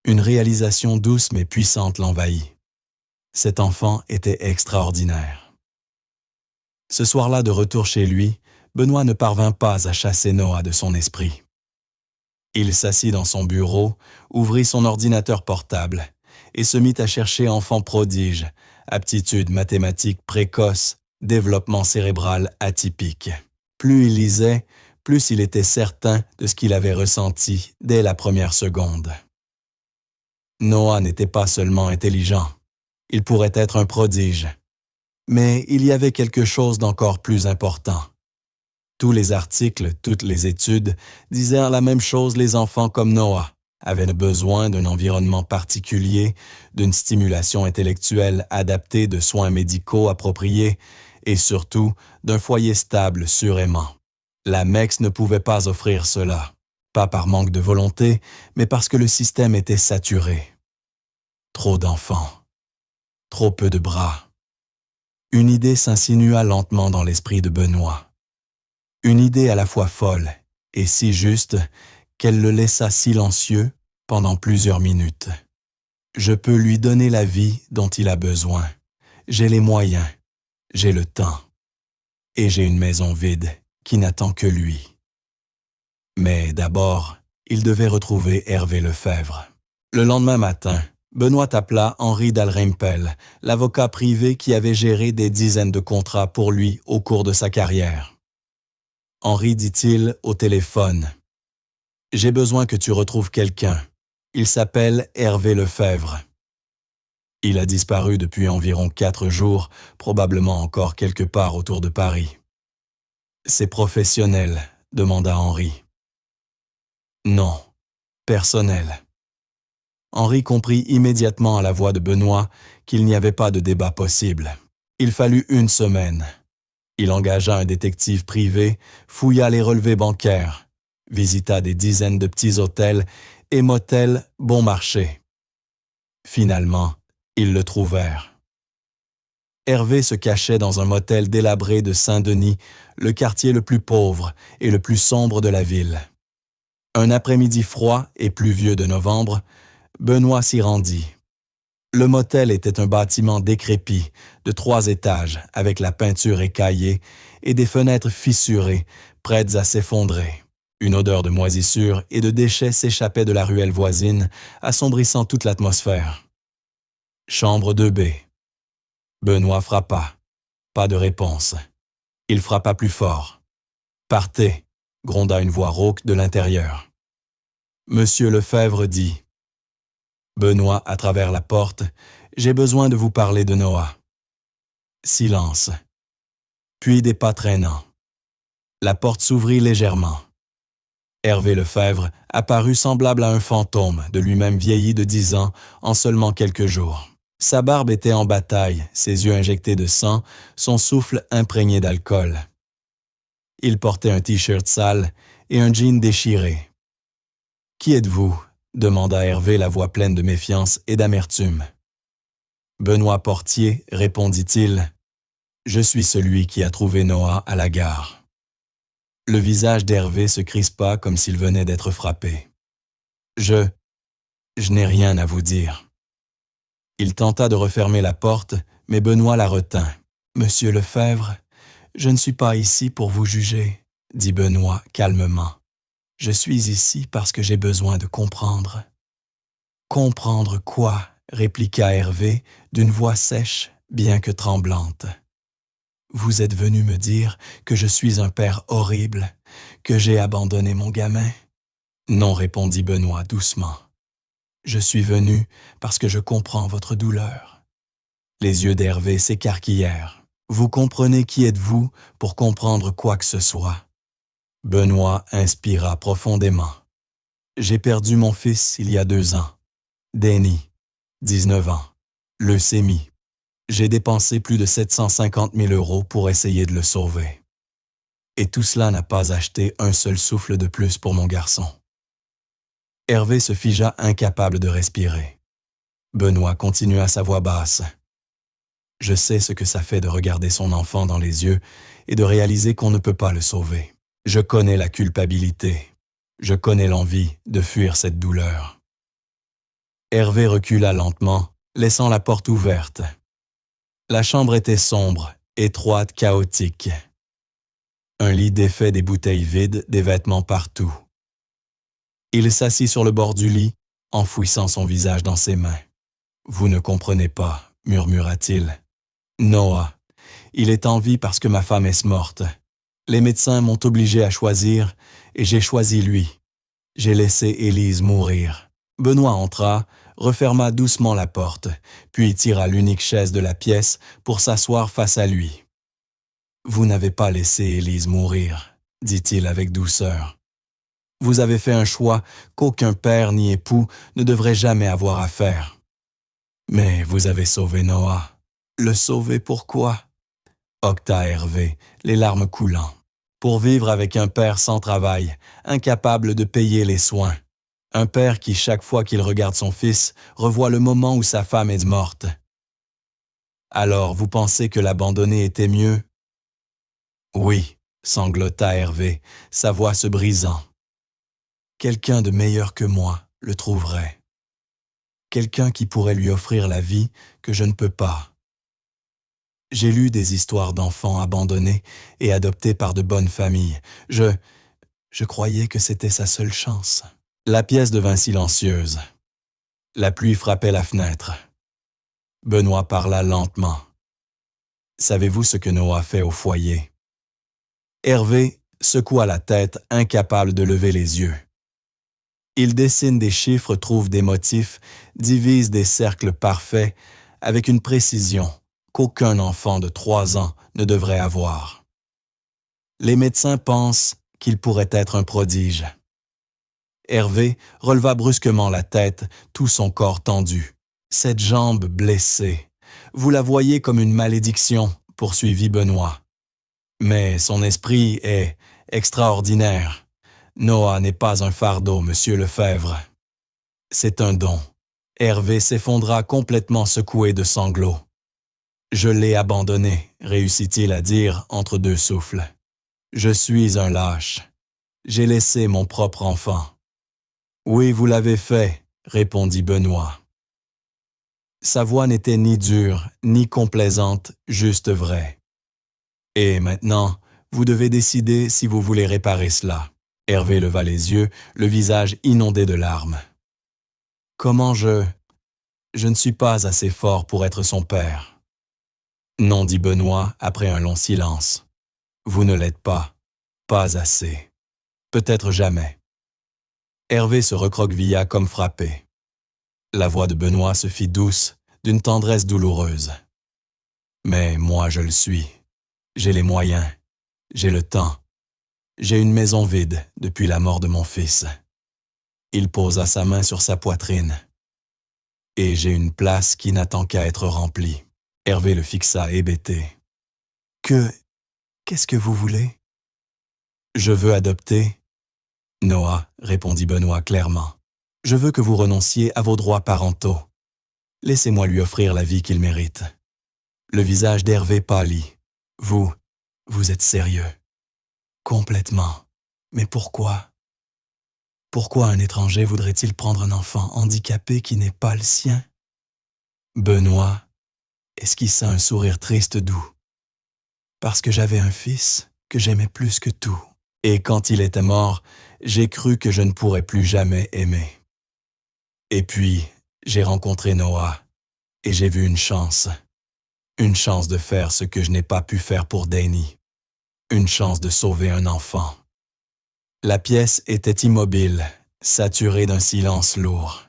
Une réalisation douce mais puissante l'envahit. Cet enfant était extraordinaire. Ce soir-là, de retour chez lui, Benoît ne parvint pas à chasser Noah de son esprit. Il s'assit dans son bureau, ouvrit son ordinateur portable et se mit à chercher enfant prodige, aptitudes mathématiques précoces, développement cérébral atypique. Plus il lisait, plus il était certain de ce qu'il avait ressenti dès la première seconde. Noah n'était pas seulement intelligent, il pourrait être un prodige. Mais il y avait quelque chose d'encore plus important. Tous les articles, toutes les études disaient la même chose: les enfants comme Noah avaient besoin d'un environnement particulier, d'une stimulation intellectuelle adaptée, de soins médicaux appropriés et surtout d'un foyer stable surément. La MEX ne pouvait pas offrir cela, pas par manque de volonté, mais parce que le système était saturé. Trop d'enfants, trop peu de bras. Une idée s'insinua lentement dans l'esprit de Benoît. Une idée à la fois folle et si juste qu'elle le laissa silencieux pendant plusieurs minutes. Je peux lui donner la vie dont il a besoin. J'ai les moyens, j'ai le temps. Et j'ai une maison vide qui n'attend que lui. Mais d'abord, il devait retrouver Hervé Lefebvre. Le lendemain matin, Benoît appela Henri Dalrymple, l'avocat privé qui avait géré des dizaines de contrats pour lui au cours de sa carrière. Henri dit-il au téléphone, « J'ai besoin que tu retrouves quelqu'un. Il s'appelle Hervé Lefebvre. » Il a disparu depuis environ 4 jours, probablement encore quelque part autour de Paris. « C'est professionnel ?» demanda Henri. « Non, personnel. » Henri comprit immédiatement à la voix de Benoît qu'il n'y avait pas de débat possible. Il fallut 1 semaine. Il engagea un détective privé, fouilla les relevés bancaires, visita des dizaines de petits hôtels et motels bon marché. Finalement, ils le trouvèrent. Hervé se cachait dans un motel délabré de Saint-Denis, le quartier le plus pauvre et le plus sombre de la ville. Un après-midi froid et pluvieux de novembre, Benoît s'y rendit. Le motel était un bâtiment décrépit, de 3 étages, avec la peinture écaillée et des fenêtres fissurées, prêtes à s'effondrer. Une odeur de moisissure et de déchets s'échappait de la ruelle voisine, assombrissant toute l'atmosphère. Chambre 2B. Benoît frappa. Pas de réponse. Il frappa plus fort. « Partez !» gronda une voix rauque de l'intérieur. Monsieur Lefebvre dit. Benoît, à travers la porte, « J'ai besoin de vous parler de Noah. » Silence. Puis des pas traînants. La porte s'ouvrit légèrement. Hervé Lefebvre apparut semblable à un fantôme, de lui-même vieilli de 10 ans en seulement quelques jours. Sa barbe était en bataille, ses yeux injectés de sang, son souffle imprégné d'alcool. Il portait un t-shirt sale et un jean déchiré. « Qui êtes-vous » demanda Hervé, la voix pleine de méfiance et d'amertume. « Benoît Portier, répondit-il, je suis celui qui a trouvé Noah à la gare. » Le visage d'Hervé se crispa comme s'il venait d'être frappé. « Je n'ai rien à vous dire. » Il tenta de refermer la porte, mais Benoît la retint. « Monsieur Lefebvre, je ne suis pas ici pour vous juger, » dit Benoît calmement. « Je suis ici parce que j'ai besoin de comprendre. »« Comprendre quoi ?» répliqua Hervé d'une voix sèche, bien que tremblante. « Vous êtes venu me dire que je suis un père horrible, que j'ai abandonné mon gamin. »« Non, » répondit Benoît doucement. « Je suis venu parce que je comprends votre douleur. » Les yeux d'Hervé s'écarquillèrent. « Vous comprenez qui êtes-vous pour comprendre quoi que ce soit. » Benoît inspira profondément. « J'ai perdu mon fils il y a 2 ans. Danny, 19 ans, leucémie. J'ai dépensé plus de 750 000 € pour essayer de le sauver. Et tout cela n'a pas acheté un seul souffle de plus pour mon garçon. » Hervé se figea incapable de respirer. Benoît continua sa voix basse. « Je sais ce que ça fait de regarder son enfant dans les yeux et de réaliser qu'on ne peut pas le sauver. Je connais la culpabilité. Je connais l'envie de fuir cette douleur. Hervé recula lentement, laissant la porte ouverte. La chambre était sombre, étroite, chaotique. Un lit défait, des bouteilles vides, des vêtements partout. Il s'assit sur le bord du lit, enfouissant son visage dans ses mains. « Vous ne comprenez pas, » murmura-t-il. « Noah, il est en vie parce que ma femme est morte. Les médecins m'ont obligé à choisir et j'ai choisi lui. J'ai laissé Élise mourir. » Benoît entra, referma doucement la porte, puis tira l'unique chaise de la pièce pour s'asseoir face à lui. « Vous n'avez pas laissé Élise mourir, » dit-il avec douceur. « Vous avez fait un choix qu'aucun père ni époux ne devrait jamais avoir à faire. Mais vous avez sauvé Noah. Le sauver pourquoi? » Octa Hervé, les larmes coulant. Pour vivre avec un père sans travail, incapable de payer les soins. Un père qui, chaque fois qu'il regarde son fils, revoit le moment où sa femme est morte. Alors, vous pensez que l'abandonner était mieux? Oui, sanglota Hervé, sa voix se brisant. Quelqu'un de meilleur que moi le trouverait. Quelqu'un qui pourrait lui offrir la vie que je ne peux pas. J'ai lu des histoires d'enfants abandonnés et adoptés par de bonnes familles. Je croyais que c'était sa seule chance. La pièce devint silencieuse. La pluie frappait la fenêtre. Benoît parla lentement. « Savez-vous ce que Noah fait au foyer? » Hervé secoua la tête, incapable de lever les yeux. Il dessine des chiffres, trouve des motifs, divise des cercles parfaits avec une précision qu'aucun enfant de 3 ans ne devrait avoir. Les médecins pensent qu'il pourrait être un prodige. Hervé releva brusquement la tête, tout son corps tendu. Cette jambe blessée, vous la voyez comme une malédiction, poursuivit Benoît. Mais son esprit est extraordinaire. Noah n'est pas un fardeau, monsieur Lefebvre. C'est un don. Hervé s'effondra complètement secoué de sanglots. Je l'ai abandonné, réussit-il à dire entre deux souffles. Je suis un lâche. J'ai laissé mon propre enfant. Oui, vous l'avez fait, répondit Benoît. Sa voix n'était ni dure, ni complaisante, juste vraie. Et maintenant, vous devez décider si vous voulez réparer cela. Hervé leva les yeux, le visage inondé de larmes. Comment je ne suis pas assez fort pour être son père. Non, dit Benoît après un long silence. Vous ne l'êtes pas. Pas assez. Peut-être jamais. Hervé se recroquevilla comme frappé. La voix de Benoît se fit douce, d'une tendresse douloureuse. Mais moi je le suis. J'ai les moyens. J'ai le temps. J'ai une maison vide depuis la mort de mon fils. Il posa sa main sur sa poitrine. Et j'ai une place qui n'attend qu'à être remplie. Hervé le fixa hébété. Qu'est-ce que vous voulez? Je veux adopter. Noah, répondit Benoît clairement. Je veux que vous renonciez à vos droits parentaux. Laissez-moi lui offrir la vie qu'il mérite. Le visage d'Hervé pâlit. Vous êtes sérieux? Complètement. Mais pourquoi? Pourquoi un étranger voudrait-il prendre un enfant handicapé qui n'est pas le sien? Benoît esquissa un sourire triste doux. Parce que j'avais un fils que j'aimais plus que tout. Et quand il était mort, j'ai cru que je ne pourrais plus jamais aimer. Et puis, j'ai rencontré Noah, et j'ai vu une chance de faire ce que je n'ai pas pu faire pour Danny, une chance de sauver un enfant. La pièce était immobile, saturée d'un silence lourd.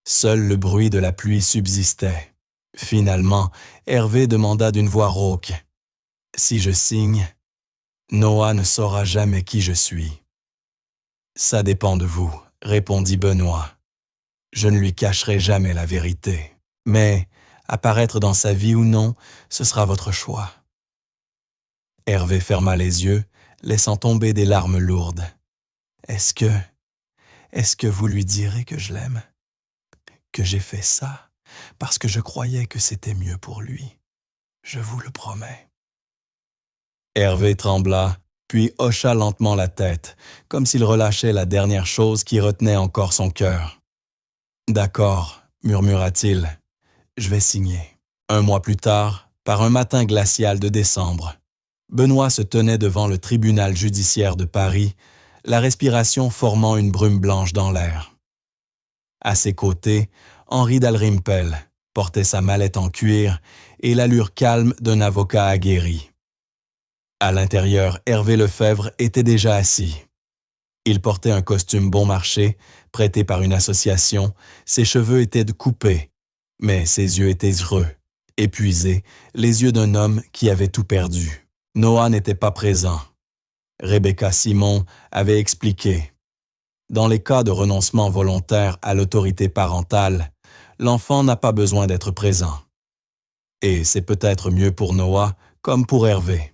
Seul le bruit de la pluie subsistait. Finalement, Hervé demanda d'une voix rauque. « Si je signe, Noah ne saura jamais qui je suis. » « Ça dépend de vous, » répondit Benoît. « Je ne lui cacherai jamais la vérité. Mais apparaître dans sa vie ou non, ce sera votre choix. » Hervé ferma les yeux, laissant tomber des larmes lourdes. « Est-ce que vous lui direz que je l'aime? Que j'ai fait ça parce que je croyais que c'était mieux pour lui? Je vous le promets. » Hervé trembla, puis hocha lentement la tête, comme s'il relâchait la dernière chose qui retenait encore son cœur. « D'accord, murmura-t-il, je vais signer. » Un mois plus tard, par un matin glacial de décembre, Benoît se tenait devant le tribunal judiciaire de Paris, la respiration formant une brume blanche dans l'air. À ses côtés, Henri Dalrymple portait sa mallette en cuir et l'allure calme d'un avocat aguerri. À l'intérieur, Hervé Lefebvre était déjà assis. Il portait un costume bon marché, prêté par une association, ses cheveux étaient coupés, mais ses yeux étaient heureux, épuisés, les yeux d'un homme qui avait tout perdu. Noah n'était pas présent. Rebecca Simon avait expliqué. Dans les cas de renoncement volontaire à l'autorité parentale, l'enfant n'a pas besoin d'être présent. Et c'est peut-être mieux pour Noah comme pour Hervé.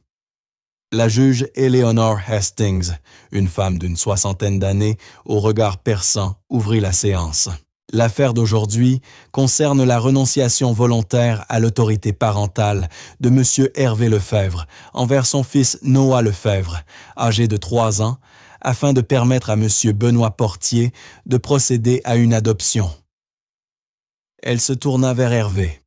La juge Eleanor Hastings, une femme d'une 60aine d'années, au regard perçant, ouvrit la séance. L'affaire d'aujourd'hui concerne la renonciation volontaire à l'autorité parentale de M. Hervé Lefebvre envers son fils Noah Lefebvre, âgé de 3 ans, afin de permettre à M. Benoît Portier de procéder à une adoption. Elle se tourna vers Hervé.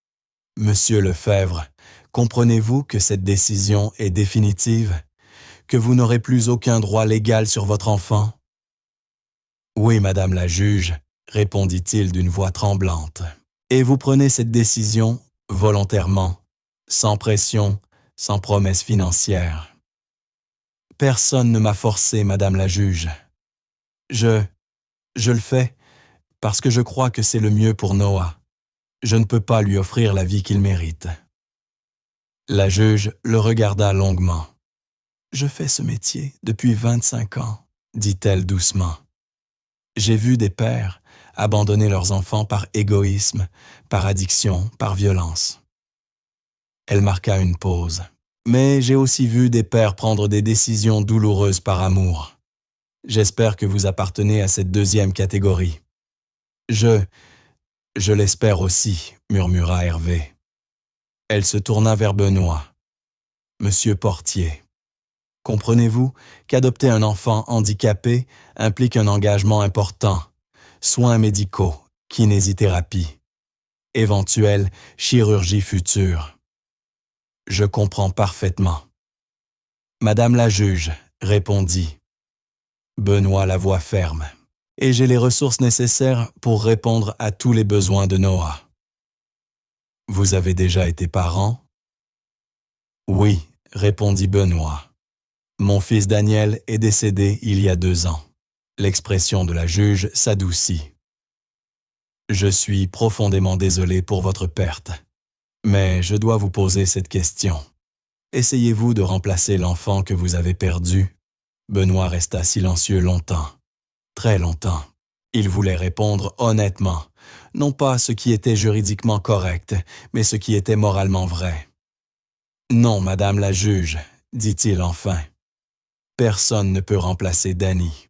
« Monsieur Lefebvre, comprenez-vous que cette décision est définitive, que vous n'aurez plus aucun droit légal sur votre enfant? » « Oui, madame la juge, » répondit-il d'une voix tremblante. « Et vous prenez cette décision volontairement, sans pression, sans promesse financière. » « Personne ne m'a forcé, madame la juge. Je le fais parce que je crois que c'est le mieux pour Noah. Je ne peux pas lui offrir la vie qu'il mérite. » La juge le regarda longuement. « Je fais ce métier depuis 25 ans, dit-elle doucement. J'ai vu des pères abandonner leurs enfants par égoïsme, par addiction, par violence. » Elle marqua une pause. « Mais j'ai aussi vu des pères prendre des décisions douloureuses par amour. J'espère que vous appartenez à cette deuxième catégorie. »« Je l'espère aussi, » murmura Hervé. Elle se tourna vers Benoît. « Monsieur Portier, comprenez-vous qu'adopter un enfant handicapé implique un engagement important, soins médicaux, kinésithérapie, éventuelle chirurgie future. » « Je comprends parfaitement. »« Madame la juge, » répondit Benoît la voix ferme, « et j'ai les ressources nécessaires pour répondre à tous les besoins de Noah. »« Vous avez déjà été parent? »« Oui, » répondit Benoît. « Mon fils Daniel est décédé il y a 2 ans. » L'expression de la juge s'adoucit. « Je suis profondément désolé pour votre perte. Mais je dois vous poser cette question. Essayez-vous de remplacer l'enfant que vous avez perdu? » Benoît resta silencieux longtemps, très longtemps. Il voulait répondre honnêtement, non pas ce qui était juridiquement correct, mais ce qui était moralement vrai. « Non, madame la juge, » dit-il enfin. « Personne ne peut remplacer Danny.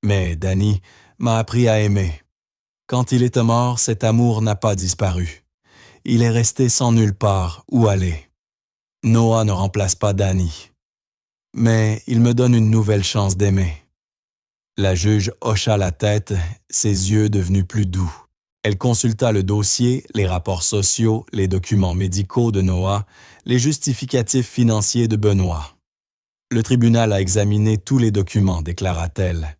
Mais Danny m'a appris à aimer. Quand il était mort, cet amour n'a pas disparu. Il est resté sans nulle part où aller. Noah ne remplace pas Danny. Mais il me donne une nouvelle chance d'aimer. » La juge hocha la tête, ses yeux devenus plus doux. Elle consulta le dossier, les rapports sociaux, les documents médicaux de Noah, les justificatifs financiers de Benoît. « Le tribunal a examiné tous les documents, déclara-t-elle.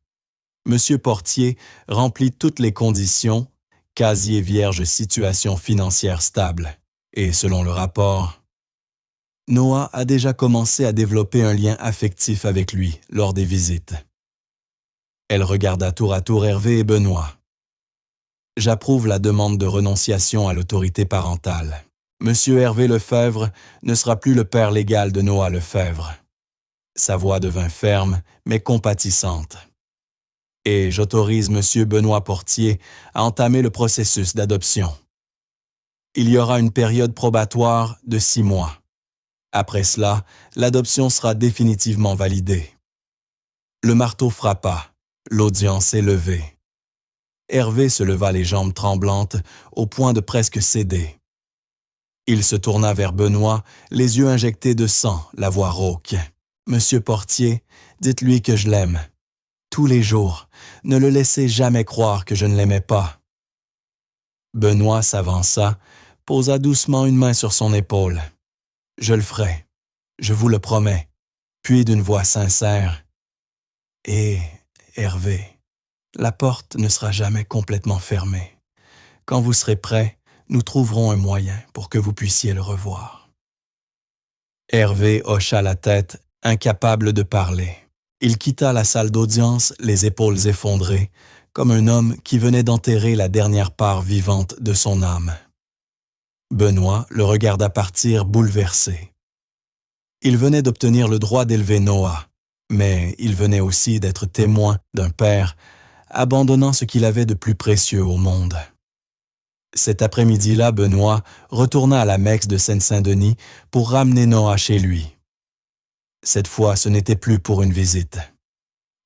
Monsieur Portier remplit toutes les conditions, casier vierge, situation financière stable. Et selon le rapport, Noah a déjà commencé à développer un lien affectif avec lui lors des visites. » Elle regarda tour à tour Hervé et Benoît. « J'approuve la demande de renonciation à l'autorité parentale. Monsieur Hervé Lefebvre ne sera plus le père légal de Noah Lefebvre. » Sa voix devint ferme, mais compatissante. « Et j'autorise Monsieur Benoît Portier à entamer le processus d'adoption. Il y aura une période probatoire de 6 mois. Après cela, l'adoption sera définitivement validée. » Le marteau frappa. L'audience est levée. Hervé se leva les jambes tremblantes au point de presque céder. Il se tourna vers Benoît, les yeux injectés de sang, la voix rauque. « Monsieur Portier, dites-lui que je l'aime. Tous les jours, ne le laissez jamais croire que je ne l'aimais pas. » Benoît s'avança, posa doucement une main sur son épaule. « Je le ferai, je vous le promets. » Puis d'une voix sincère, « Et, Hervé, la porte ne sera jamais complètement fermée. Quand vous serez prêt, nous trouverons un moyen pour que vous puissiez le revoir. » Hervé hocha la tête, incapable de parler. Il quitta la salle d'audience, les épaules effondrées, comme un homme qui venait d'enterrer la dernière part vivante de son âme. Benoît le regarda partir bouleversé. Il venait d'obtenir le droit d'élever Noah, mais il venait aussi d'être témoin d'un père abandonnant ce qu'il avait de plus précieux au monde. Cet après-midi-là, Benoît retourna à la Mecque de Seine-Saint-Denis pour ramener Noah chez lui. Cette fois, ce n'était plus pour une visite.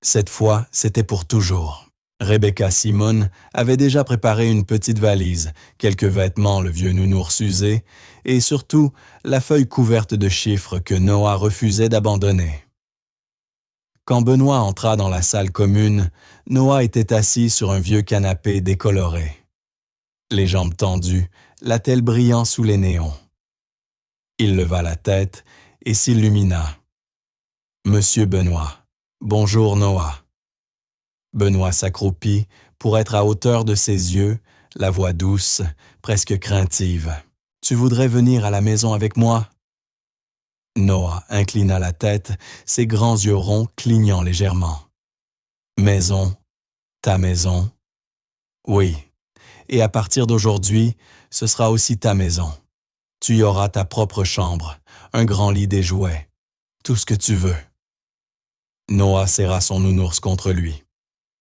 Cette fois, c'était pour toujours. Rebecca Simone avait déjà préparé une petite valise, quelques vêtements, le vieux nounours usé, et surtout la feuille couverte de chiffres que Noah refusait d'abandonner. Quand Benoît entra dans la salle commune, Noah était assis sur un vieux canapé décoloré. Les jambes tendues, la tête brillant sous les néons. Il leva la tête et s'illumina. « Monsieur Benoît, bonjour Noah. » Benoît s'accroupit pour être à hauteur de ses yeux, la voix douce, presque craintive. « Tu voudrais venir à la maison avec moi? » Noah inclina la tête, ses grands yeux ronds clignant légèrement. « Maison, ta maison? » « Oui, et à partir d'aujourd'hui, ce sera aussi ta maison. Tu y auras ta propre chambre, un grand lit des jouets, tout ce que tu veux. » Noah serra son nounours contre lui.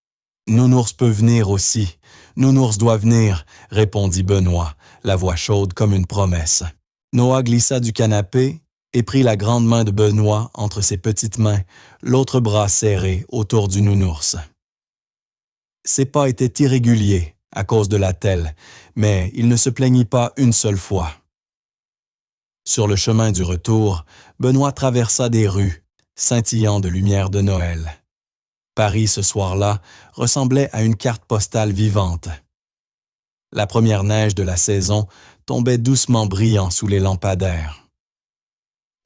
« Nounours peut venir aussi. Nounours doit venir, » répondit Benoît, la voix chaude comme une promesse. Noah glissa du canapé et prit la grande main de Benoît entre ses petites mains, l'autre bras serré autour du nounours. Ses pas étaient irréguliers à cause de l'attelle, mais il ne se plaignit pas une seule fois. Sur le chemin du retour, Benoît traversa des rues, scintillant de lumière de Noël. Paris, ce soir-là, ressemblait à une carte postale vivante. La première neige de la saison tombait doucement brillant sous les lampadaires.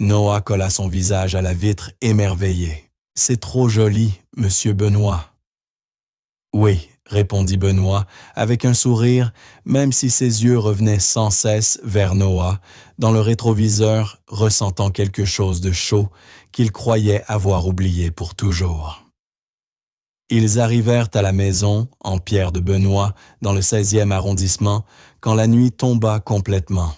Noah colla son visage à la vitre émerveillé. « C'est trop joli, monsieur Benoît. » « Oui, » répondit Benoît, avec un sourire, même si ses yeux revenaient sans cesse vers Noah, dans le rétroviseur, ressentant quelque chose de chaud qu'il croyait avoir oublié pour toujours. Ils arrivèrent à la maison, en pierre de Benoît, dans le 16e arrondissement, quand la nuit tomba complètement.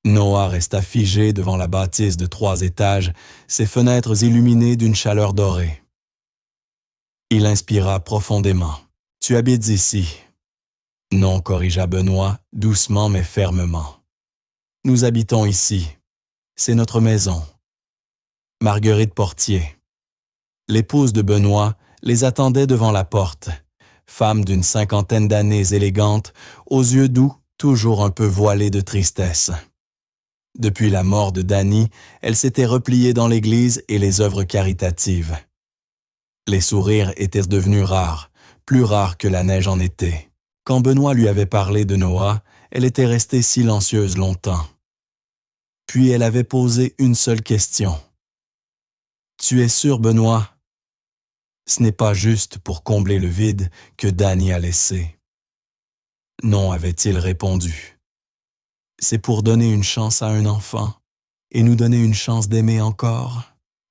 Noah resta figé devant la bâtisse de 3 étages, ses fenêtres illuminées d'une chaleur dorée. Il inspira profondément. « Tu habites ici. » »« Non, » corrigea Benoît, doucement mais fermement. « Nous habitons ici. C'est notre maison. » Marguerite Portier. L'épouse de Benoît les attendait devant la porte, femme d'une 50aine d'années élégante, aux yeux doux, toujours un peu voilés de tristesse. Depuis la mort de Danny, elle s'était repliée dans l'Église et les œuvres caritatives. Les sourires étaient devenus rares, plus rares que la neige en été. Quand Benoît lui avait parlé de Noah, elle était restée silencieuse longtemps. Puis elle avait posé une seule question. « Tu es sûr, Benoît? Ce n'est pas juste pour combler le vide que Danny a laissé. »« Non, » avait-il répondu. « C'est pour donner une chance à un enfant et nous donner une chance d'aimer encore. »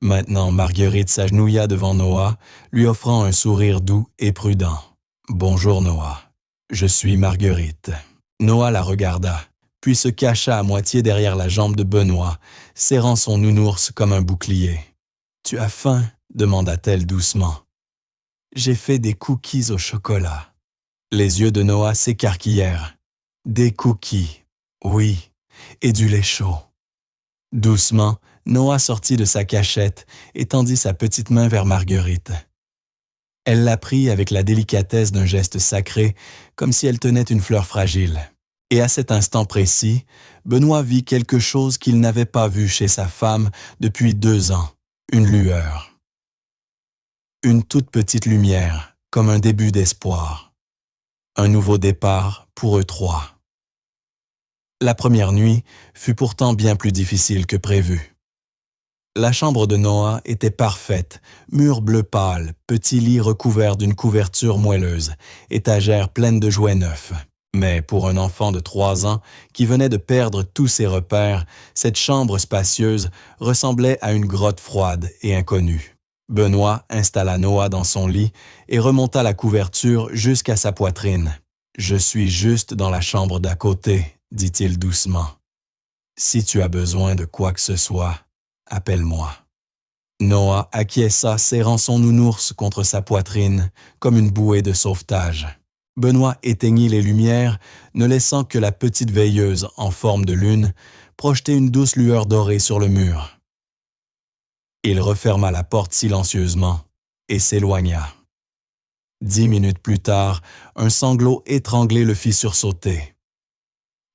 Maintenant, Marguerite s'agenouilla devant Noah, lui offrant un sourire doux et prudent. « Bonjour, Noah. Je suis Marguerite. » Noah la regarda, puis se cacha à moitié derrière la jambe de Benoît, serrant son nounours comme un bouclier. « Tu as faim ?» demanda-t-elle doucement. « J'ai fait des cookies au chocolat. » Les yeux de Noah s'écarquillèrent. « Des cookies, oui, et du lait chaud. » Doucement, Noah sortit de sa cachette et tendit sa petite main vers Marguerite. Elle la prit avec la délicatesse d'un geste sacré, comme si elle tenait une fleur fragile. Et à cet instant précis, Benoît vit quelque chose qu'il n'avait pas vu chez sa femme depuis 2 ans, une lueur. Une toute petite lumière, comme un début d'espoir. Un nouveau départ pour eux trois. La première nuit fut pourtant bien plus difficile que prévu. La chambre de Noah était parfaite, mur bleu pâle, petit lit recouvert d'une couverture moelleuse, étagère pleine de jouets neufs. Mais pour un enfant de 3 ans qui venait de perdre tous ses repères, cette chambre spacieuse ressemblait à une grotte froide et inconnue. Benoît installa Noah dans son lit et remonta la couverture jusqu'à sa poitrine. « Je suis juste dans la chambre d'à côté », dit-il doucement. « Si tu as besoin de quoi que ce soit, appelle-moi. » Noah acquiesça, serrant son nounours contre sa poitrine comme une bouée de sauvetage. Benoît éteignit les lumières, ne laissant que la petite veilleuse en forme de lune projeter une douce lueur dorée sur le mur. Il referma la porte silencieusement et s'éloigna. 10 minutes plus tard, un sanglot étranglé le fit sursauter.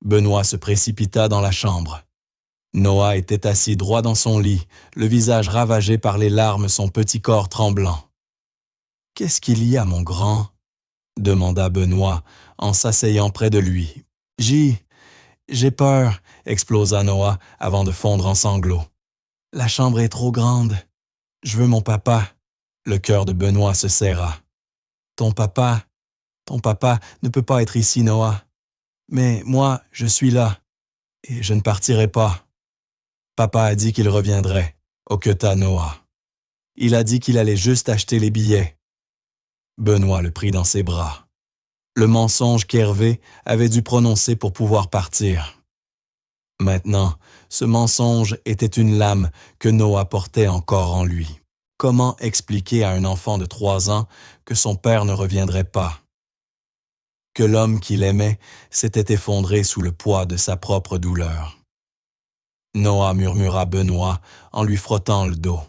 Benoît se précipita dans la chambre. Noah était assis droit dans son lit, le visage ravagé par les larmes, son petit corps tremblant. « Qu'est-ce qu'il y a, mon grand ?» demanda Benoît en s'asseyant près de lui. « J'ai peur », explosa Noah avant de fondre en sanglots. « La chambre est trop grande. Je veux mon papa. » Le cœur de Benoît se serra. « Ton papa ne peut pas être ici, Noah. Mais moi, je suis là, et je ne partirai pas. » Papa a dit qu'il reviendrait, hoqueta Noah. Il a dit qu'il allait juste acheter les billets. Benoît le prit dans ses bras. Le mensonge qu'Hervé avait dû prononcer pour pouvoir partir. Maintenant, ce mensonge était une lame que Noah portait encore en lui. Comment expliquer à un enfant de 3 ans que son père ne reviendrait pas? Que l'homme qu'il aimait s'était effondré sous le poids de sa propre douleur. Noah murmura Benoît en lui frottant le dos.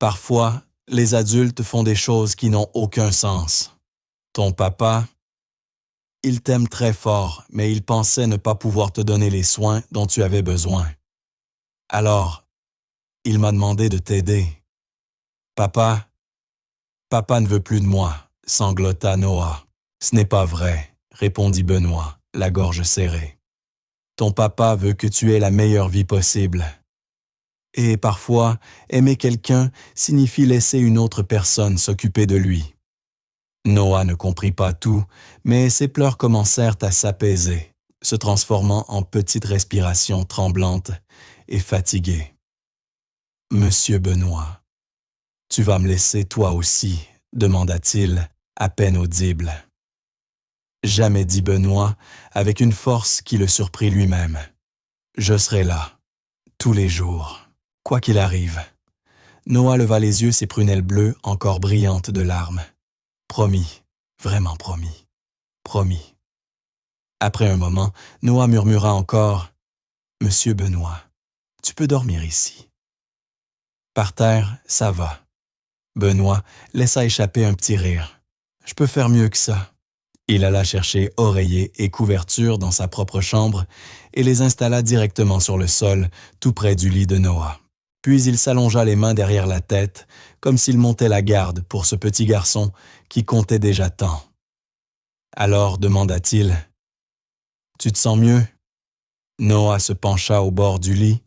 Parfois, les adultes font des choses qui n'ont aucun sens. Ton papa, il t'aime très fort, mais il pensait ne pas pouvoir te donner les soins dont tu avais besoin. Alors, il m'a demandé de t'aider. Papa ne veut plus de moi, sanglota Noah. Ce n'est pas vrai, répondit Benoît, la gorge serrée. Ton papa veut que tu aies la meilleure vie possible. Et parfois, aimer quelqu'un signifie laisser une autre personne s'occuper de lui. Noah ne comprit pas tout, mais ses pleurs commencèrent à s'apaiser, se transformant en petites respirations tremblantes et fatiguées. « Monsieur Benoît, tu vas me laisser toi aussi ?» demanda-t-il, à peine audible. Jamais, dit Benoît, avec une force qui le surprit lui-même. « Je serai là, tous les jours. » Quoi qu'il arrive. Noah leva les yeux, ses prunelles bleues encore brillantes de larmes. Promis, vraiment promis, promis. Après un moment, Noah murmura encore « Monsieur Benoît, tu peux dormir ici. » Par terre, ça va. Benoît laissa échapper un petit rire. « Je peux faire mieux que ça. » Il alla chercher oreiller et couverture dans sa propre chambre et les installa directement sur le sol, tout près du lit de Noah. Puis il s'allongea les mains derrière la tête, comme s'il montait la garde pour ce petit garçon qui comptait déjà tant. Alors demanda-t-il, « Tu te sens mieux ?» Noah se pencha au bord du lit,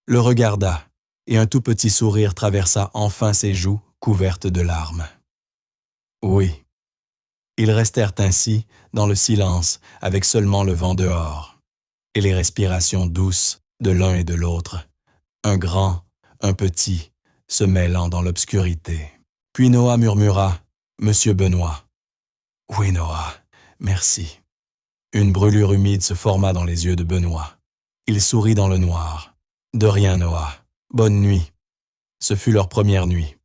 le regarda, et un tout petit sourire traversa enfin ses joues couvertes de larmes. Oui. Ils restèrent ainsi, dans le silence, avec seulement le vent dehors, et les respirations douces de l'un et de l'autre, un grand, un petit, se mêlant dans l'obscurité. Puis Noah murmura « Monsieur Benoît. »« Oui, Noah, merci. » Une brûlure humide se forma dans les yeux de Benoît. Il sourit dans le noir. « De rien, Noah. Bonne nuit. » Ce fut leur première nuit.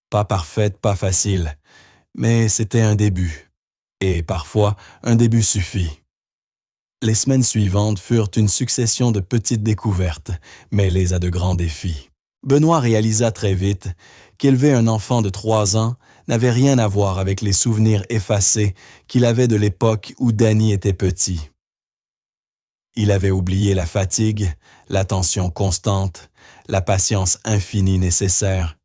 Pas parfaite, pas facile, mais c'était un début. Et parfois, un début suffit. Les semaines suivantes furent une succession de petites découvertes, mêlées à de grands défis. Benoît réalisa très vite qu'élever un enfant de 3 ans n'avait rien à voir avec les souvenirs effacés qu'il avait de l'époque où Danny était petit. Il avait oublié la fatigue, l'attention constante, la patience infinie nécessaire,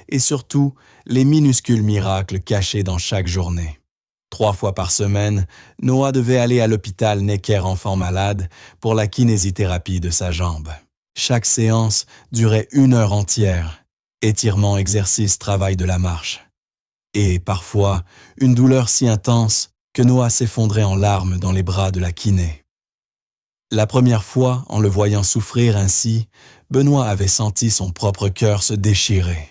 et surtout les minuscules miracles cachés dans chaque journée. 3 fois par semaine, Noah devait aller à l'hôpital Necker Enfant Malade pour la kinésithérapie de sa jambe. Chaque séance durait 1 heure entière, étirement, exercice, travail de la marche. Et parfois, une douleur si intense que Noah s'effondrait en larmes dans les bras de la kiné. La première fois, en le voyant souffrir ainsi, Benoît avait senti son propre cœur se déchirer.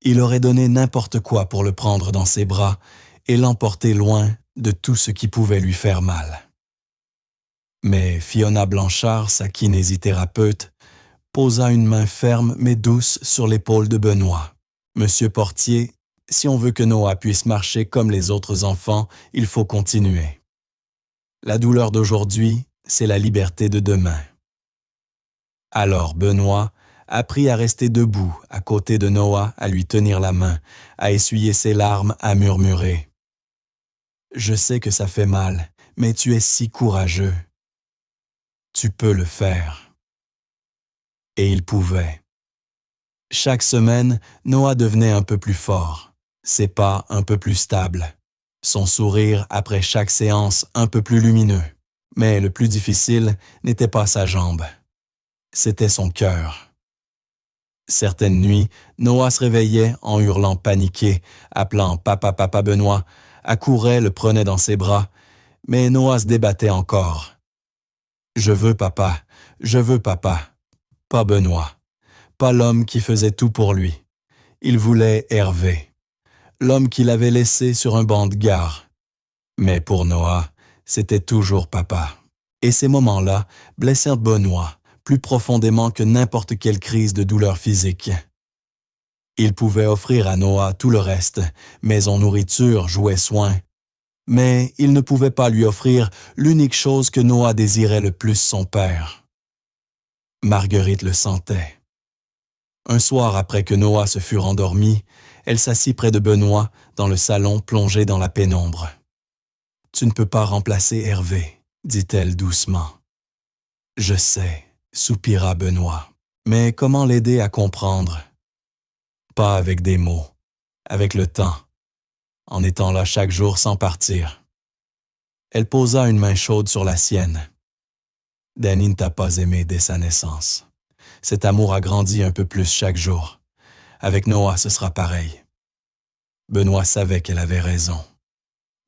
Il aurait donné n'importe quoi pour le prendre dans ses bras et l'emporter loin de tout ce qui pouvait lui faire mal. Mais Fiona Blanchard, sa kinésithérapeute, posa une main ferme mais douce sur l'épaule de Benoît. « Monsieur Portier, si on veut que Noah puisse marcher comme les autres enfants, il faut continuer. La douleur d'aujourd'hui, c'est la liberté de demain. » Alors Benoît apprit à rester debout à côté de Noah, à lui tenir la main, à essuyer ses larmes, à murmurer « Je sais que ça fait mal, mais tu es si courageux. Tu peux le faire. » Et il pouvait. Chaque semaine, Noah devenait un peu plus fort, ses pas un peu plus stables, son sourire après chaque séance un peu plus lumineux. Mais le plus difficile n'était pas sa jambe, c'était son cœur. Certaines nuits, Noah se réveillait en hurlant paniqué, appelant « Papa, papa Benoît », accourait, le prenait dans ses bras, mais Noah se débattait encore. « Je veux papa, pas Benoît, pas l'homme qui faisait tout pour lui. Il voulait Hervé, l'homme qu'il avait laissé sur un banc de gare. Mais pour Noah, c'était toujours papa. » Et ces moments-là blessèrent Benoît plus profondément que n'importe quelle crise de douleur physique. Il pouvait offrir à Noah tout le reste, maison, nourriture, jouets, soins. Mais il ne pouvait pas lui offrir l'unique chose que Noah désirait le plus, son père. Marguerite le sentait. Un soir après que Noah se fut rendormi, elle s'assit près de Benoît dans le salon plongé dans la pénombre. « Tu ne peux pas remplacer Hervé, » dit-elle doucement. « Je sais, » soupira Benoît. Mais comment l'aider à comprendre? Pas avec des mots, avec le temps, en étant là chaque jour sans partir. Elle posa une main chaude sur la sienne. « Danny ne t'a pas aimé dès sa naissance. Cet amour a grandi un peu plus chaque jour. Avec Noah, ce sera pareil. » Benoît savait qu'elle avait raison.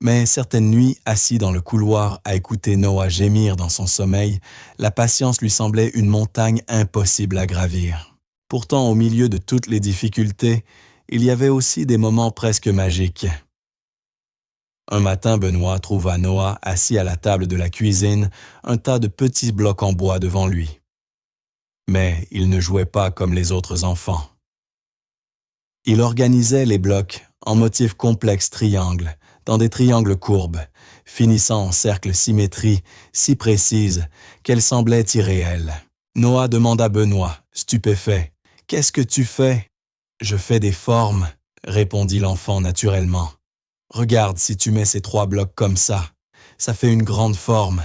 Mais certaines nuits, assis dans le couloir à écouter Noah gémir dans son sommeil, la patience lui semblait une montagne impossible à gravir. Pourtant, au milieu de toutes les difficultés, il y avait aussi des moments presque magiques. Un matin, Benoît trouva Noah assis à la table de la cuisine, un tas de petits blocs en bois devant lui. Mais il ne jouait pas comme les autres enfants. Il organisait les blocs en motifs complexes triangles, dans des triangles courbes, finissant en cercles symétrie si précises qu'elles semblaient irréelles. Noah demanda à Benoît, stupéfait, « Qu'est-ce que tu fais ?»« Je fais des formes, » répondit l'enfant naturellement. « Regarde si tu mets ces 3 blocs comme ça fait une grande forme. »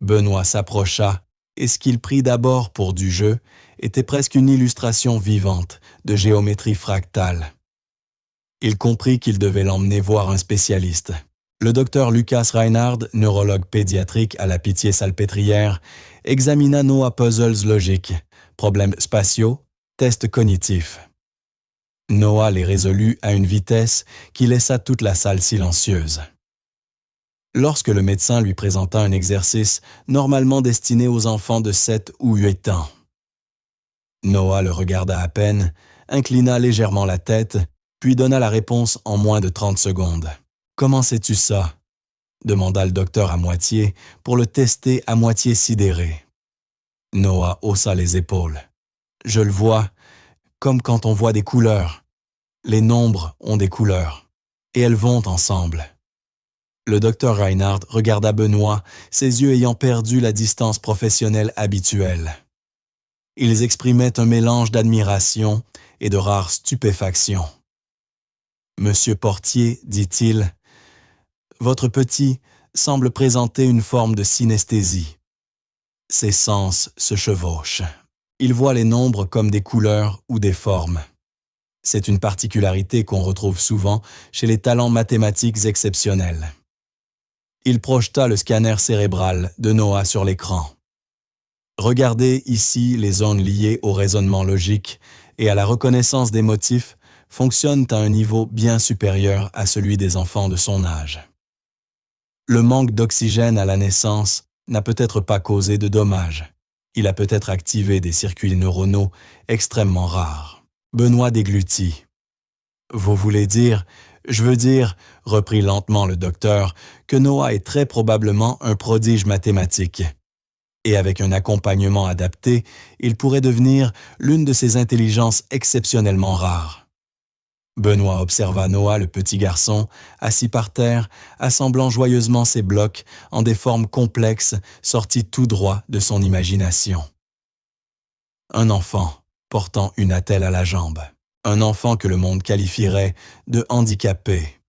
Benoît s'approcha, et ce qu'il prit d'abord pour du jeu était presque une illustration vivante de géométrie fractale. Il comprit qu'il devait l'emmener voir un spécialiste. Le docteur Lucas Reinhard, neurologue pédiatrique à la Pitié-Salpêtrière, examina Noah puzzles logiques, problèmes spatiaux, tests cognitifs. Noah les résolut à une vitesse qui laissa toute la salle silencieuse. Lorsque le médecin lui présenta un exercice normalement destiné aux enfants de 7 ou 8 ans, Noah le regarda à peine, inclina légèrement la tête, puis donna la réponse en moins de 30 secondes. « Comment sais-tu ça ?» demanda le docteur à moitié, pour le tester à moitié sidéré. Noah haussa les épaules. « Je le vois, comme quand on voit des couleurs. Les nombres ont des couleurs, et elles vont ensemble. » Le docteur Reinhard regarda Benoît, ses yeux ayant perdu la distance professionnelle habituelle. Ils exprimaient un mélange d'admiration et de rare stupéfaction. « Monsieur Portier, dit-il, votre petit semble présenter une forme de synesthésie. Ses sens se chevauchent. Il voit les nombres comme des couleurs ou des formes. C'est une particularité qu'on retrouve souvent chez les talents mathématiques exceptionnels. Il projeta le scanner cérébral de Noah sur l'écran. Regardez ici les zones liées au raisonnement logique et à la reconnaissance des motifs fonctionnent à un niveau bien supérieur à celui des enfants de son âge. Le manque d'oxygène à la naissance n'a peut-être pas causé de dommages. Il a peut-être activé des circuits neuronaux extrêmement rares. Benoît déglutit. « Vous voulez dire, je veux dire, reprit lentement le docteur, que Noah est très probablement un prodige mathématique. Et avec un accompagnement adapté, il pourrait devenir l'une de ces intelligences exceptionnellement rares. » Benoît observa Noah, le petit garçon, assis par terre, assemblant joyeusement ses blocs en des formes complexes sorties tout droit de son imagination. Un enfant portant une attelle à la jambe. Un enfant que le monde qualifierait de handicapé,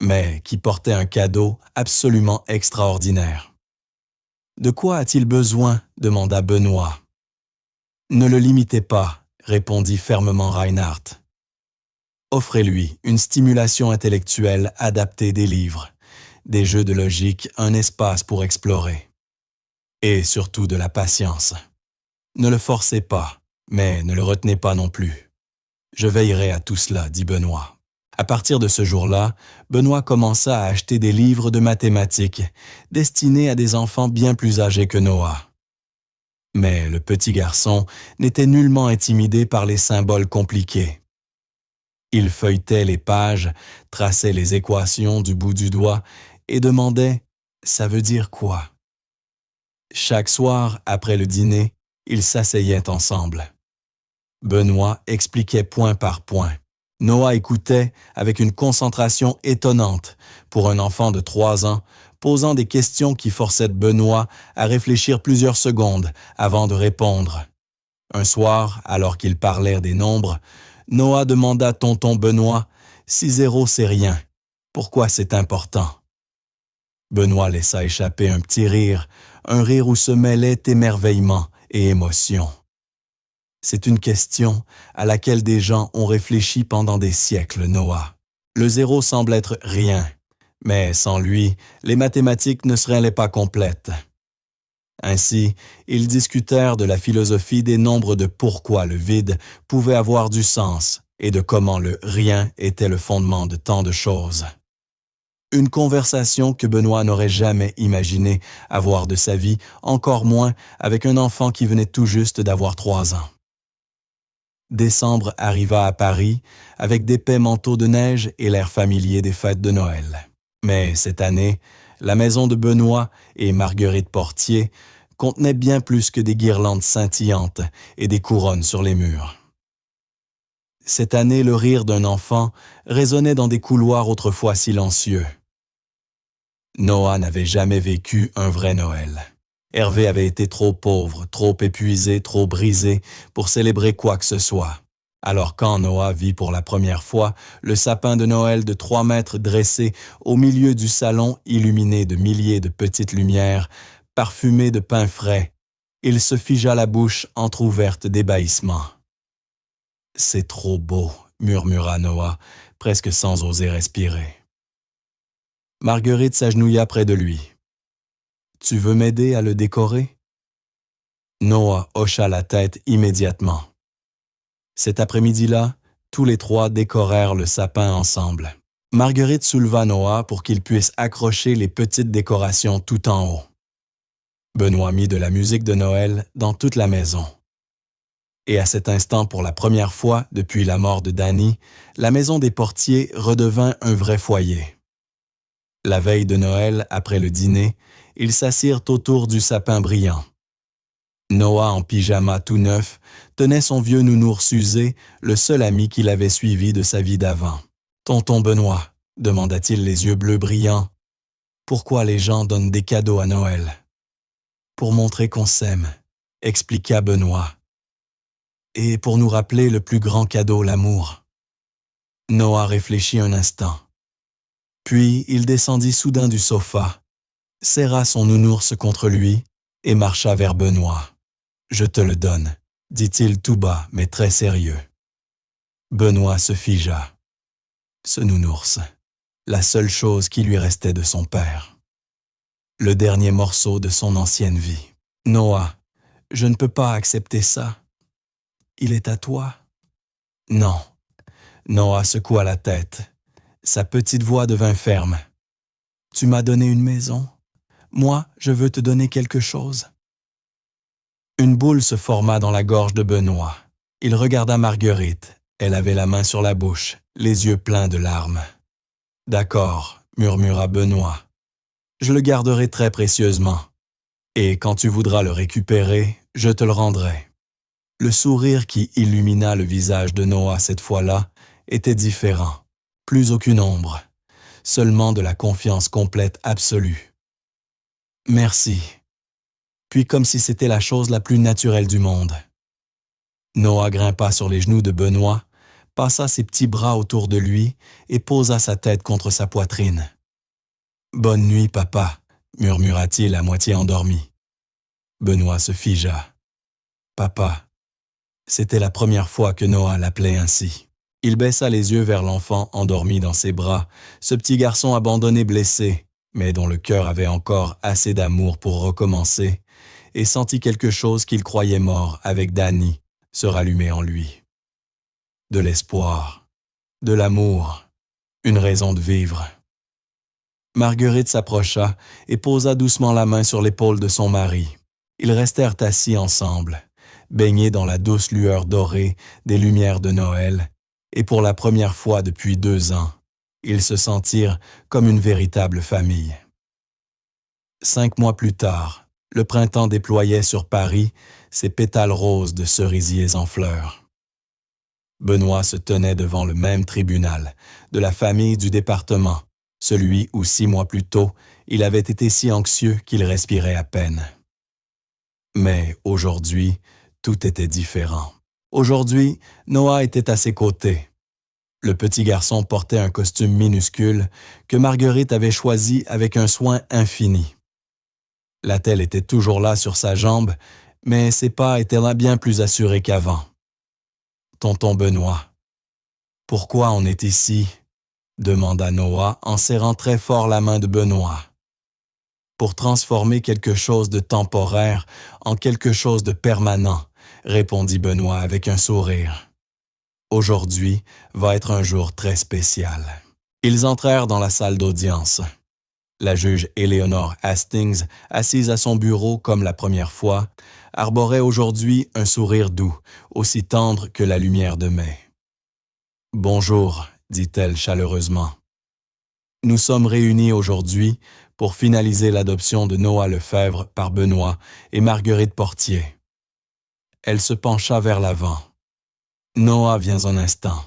mais qui portait un cadeau absolument extraordinaire. « De quoi a-t-il besoin ?» demanda Benoît. « Ne le limitez pas, » répondit fermement Reinhardt. « Offrez-lui une stimulation intellectuelle adaptée des livres, des jeux de logique, un espace pour explorer. Et surtout de la patience. Ne le forcez pas, mais ne le retenez pas non plus. Je veillerai à tout cela, dit Benoît. À partir de ce jour-là, Benoît commença à acheter des livres de mathématiques, destinés à des enfants bien plus âgés que Noah. Mais le petit garçon n'était nullement intimidé par les symboles compliqués. Il feuilletait les pages, traçait les équations du bout du doigt et demandait « ça veut dire quoi ?» Chaque soir, après le dîner, ils s'asseyaient ensemble. Benoît expliquait point par point. Noah écoutait avec une concentration étonnante pour un enfant de 3 ans, posant des questions qui forçaient Benoît à réfléchir plusieurs secondes avant de répondre. Un soir, alors qu'ils parlèrent des nombres, Noah demanda à tonton Benoît si 0 c'est rien. Pourquoi c'est important? Benoît laissa échapper un petit rire, un rire où se mêlaient émerveillement et émotion. C'est une question à laquelle des gens ont réfléchi pendant des siècles, Noah. Le 0 semble être rien, mais sans lui, les mathématiques ne seraient pas complètes. Ainsi, ils discutèrent de la philosophie des nombres, de pourquoi le vide pouvait avoir du sens et de comment le rien était le fondement de tant de choses. Une conversation que Benoît n'aurait jamais imaginé avoir de sa vie, encore moins avec un enfant qui venait tout juste d'avoir 3 ans. Décembre arriva à Paris avec d'épais manteaux de neige et l'air familier des fêtes de Noël. Mais cette année, la maison de Benoît et Marguerite Portier contenait bien plus que des guirlandes scintillantes et des couronnes sur les murs. Cette année, le rire d'un enfant résonnait dans des couloirs autrefois silencieux. Noah n'avait jamais vécu un vrai Noël. Hervé avait été trop pauvre, trop épuisé, trop brisé pour célébrer quoi que ce soit. Alors quand Noah vit pour la première fois le sapin de Noël de 3 mètres dressé au milieu du salon illuminé de milliers de petites lumières, parfumé de pain frais, il se figea la bouche entr'ouverte d'ébahissement. « C'est trop beau », murmura Noah, presque sans oser respirer. Marguerite s'agenouilla près de lui. « Tu veux m'aider à le décorer ?» Noah hocha la tête immédiatement. Cet après-midi-là, tous les 3 décorèrent le sapin ensemble. Marguerite souleva Noah pour qu'il puisse accrocher les petites décorations tout en haut. Benoît mit de la musique de Noël dans toute la maison. Et à cet instant, pour la première fois depuis la mort de Danny, la maison des Portiers redevint un vrai foyer. La veille de Noël, après le dîner, ils s'assirent autour du sapin brillant. Noah, en pyjama tout neuf, tenait son vieux nounours usé, le seul ami qu'il avait suivi de sa vie d'avant. « Tonton Benoît, » demanda-t-il les yeux bleus brillants, « pourquoi les gens donnent des cadeaux à Noël ?»« Pour montrer qu'on s'aime, » expliqua Benoît. « Et pour nous rappeler le plus grand cadeau, l'amour. » Noah réfléchit un instant. Puis il descendit soudain du sofa, serra son nounours contre lui et marcha vers Benoît. « Je te le donne, » dit-il tout bas, mais très sérieux. Benoît se figea. Ce nounours, la seule chose qui lui restait de son père. Le dernier morceau de son ancienne vie. « Noah, je ne peux pas accepter ça. Il est à toi. » « Non. » Noah secoua la tête. Sa petite voix devint ferme. « Tu m'as donné une maison. Moi, je veux te donner quelque chose. » Une boule se forma dans la gorge de Benoît. Il regarda Marguerite. Elle avait la main sur la bouche, les yeux pleins de larmes. « D'accord, » murmura Benoît. « Je le garderai très précieusement. Et quand tu voudras le récupérer, je te le rendrai. » Le sourire qui illumina le visage de Noah cette fois-là était différent. Plus aucune ombre, seulement de la confiance complète absolue. « Merci. » Puis comme si c'était la chose la plus naturelle du monde. Noah grimpa sur les genoux de Benoît, passa ses petits bras autour de lui et posa sa tête contre sa poitrine. « Bonne nuit, papa, » murmura-t-il à moitié endormi. Benoît se figea. « Papa. » C'était la première fois que Noah l'appelait ainsi. Il baissa les yeux vers l'enfant endormi dans ses bras, ce petit garçon abandonné blessé, mais dont le cœur avait encore assez d'amour pour recommencer, et sentit quelque chose qu'il croyait mort avec Danny se rallumer en lui. De l'espoir, de l'amour, une raison de vivre. Marguerite s'approcha et posa doucement la main sur l'épaule de son mari. Ils restèrent assis ensemble, baignés dans la douce lueur dorée des lumières de Noël, et pour la première fois depuis 2 ans, ils se sentirent comme une véritable famille. 5 mois plus tard, le printemps déployait sur Paris ses pétales roses de cerisiers en fleurs. Benoît se tenait devant le même tribunal de la famille du département, celui où 6 mois plus tôt, il avait été si anxieux qu'il respirait à peine. Mais aujourd'hui, tout était différent. Aujourd'hui, Noah était à ses côtés. Le petit garçon portait un costume minuscule que Marguerite avait choisi avec un soin infini. L'attelle était toujours là sur sa jambe, mais ses pas étaient là bien plus assurés qu'avant. « Tonton Benoît, pourquoi on est ici ?» demanda Noah en serrant très fort la main de Benoît. « Pour transformer quelque chose de temporaire en quelque chose de permanent, » répondit Benoît avec un sourire. « Aujourd'hui va être un jour très spécial. » Ils entrèrent dans la salle d'audience. La juge Eleanor Hastings, assise à son bureau comme la première fois, arborait aujourd'hui un sourire doux, aussi tendre que la lumière de mai. « Bonjour, » dit-elle chaleureusement. « Nous sommes réunis aujourd'hui pour finaliser l'adoption de Noah Lefebvre par Benoît et Marguerite Portier. » Elle se pencha vers l'avant. « Noah, viens un instant. »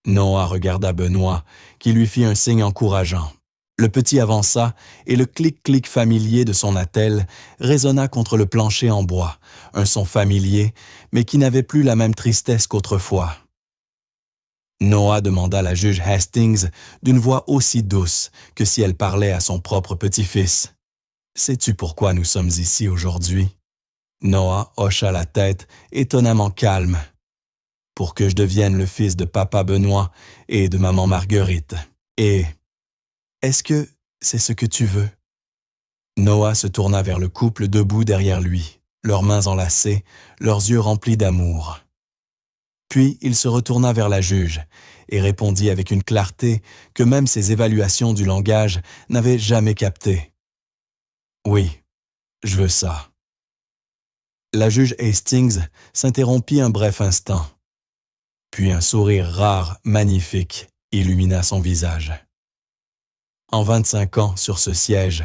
Noah regarda Benoît, qui lui fit un signe encourageant. Le petit avança et le clic-clic familier de son attelle résonna contre le plancher en bois, un son familier, mais qui n'avait plus la même tristesse qu'autrefois. Noah demanda la juge Hastings d'une voix aussi douce que si elle parlait à son propre petit-fils. « Sais-tu pourquoi nous sommes ici aujourd'hui ?» Noah hocha la tête, étonnamment calme. « Pour que je devienne le fils de papa Benoît et de maman Marguerite. Et est-ce que c'est ce que tu veux ?» Noah se tourna vers le couple debout derrière lui, leurs mains enlacées, leurs yeux remplis d'amour. Puis il se retourna vers la juge et répondit avec une clarté que même ses évaluations du langage n'avaient jamais captée. « Oui, je veux ça. » La juge Hastings s'interrompit un bref instant. Puis un sourire rare, magnifique, illumina son visage. « En 25 ans sur ce siège,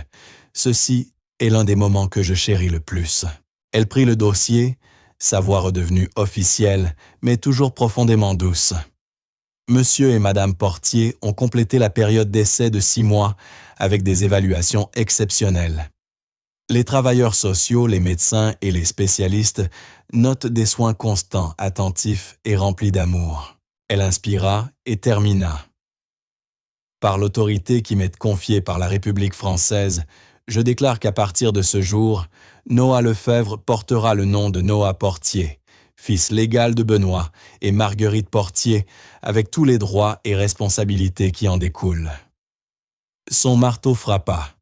ceci est l'un des moments que je chéris le plus. » Elle prit le dossier, sa voix redevenue officielle, mais toujours profondément douce. Monsieur et Madame Portier ont complété la période d'essai de 6 mois avec des évaluations exceptionnelles. Les travailleurs sociaux, les médecins et les spécialistes notent des soins constants, attentifs et remplis d'amour. Elle inspira et termina. Par l'autorité qui m'est confiée par la République française, Je déclare qu'à partir de ce jour, Noah Lefebvre portera le nom de Noah Portier, fils légal de Benoît et Marguerite Portier, avec tous les droits et responsabilités qui en découlent. Son marteau frappa.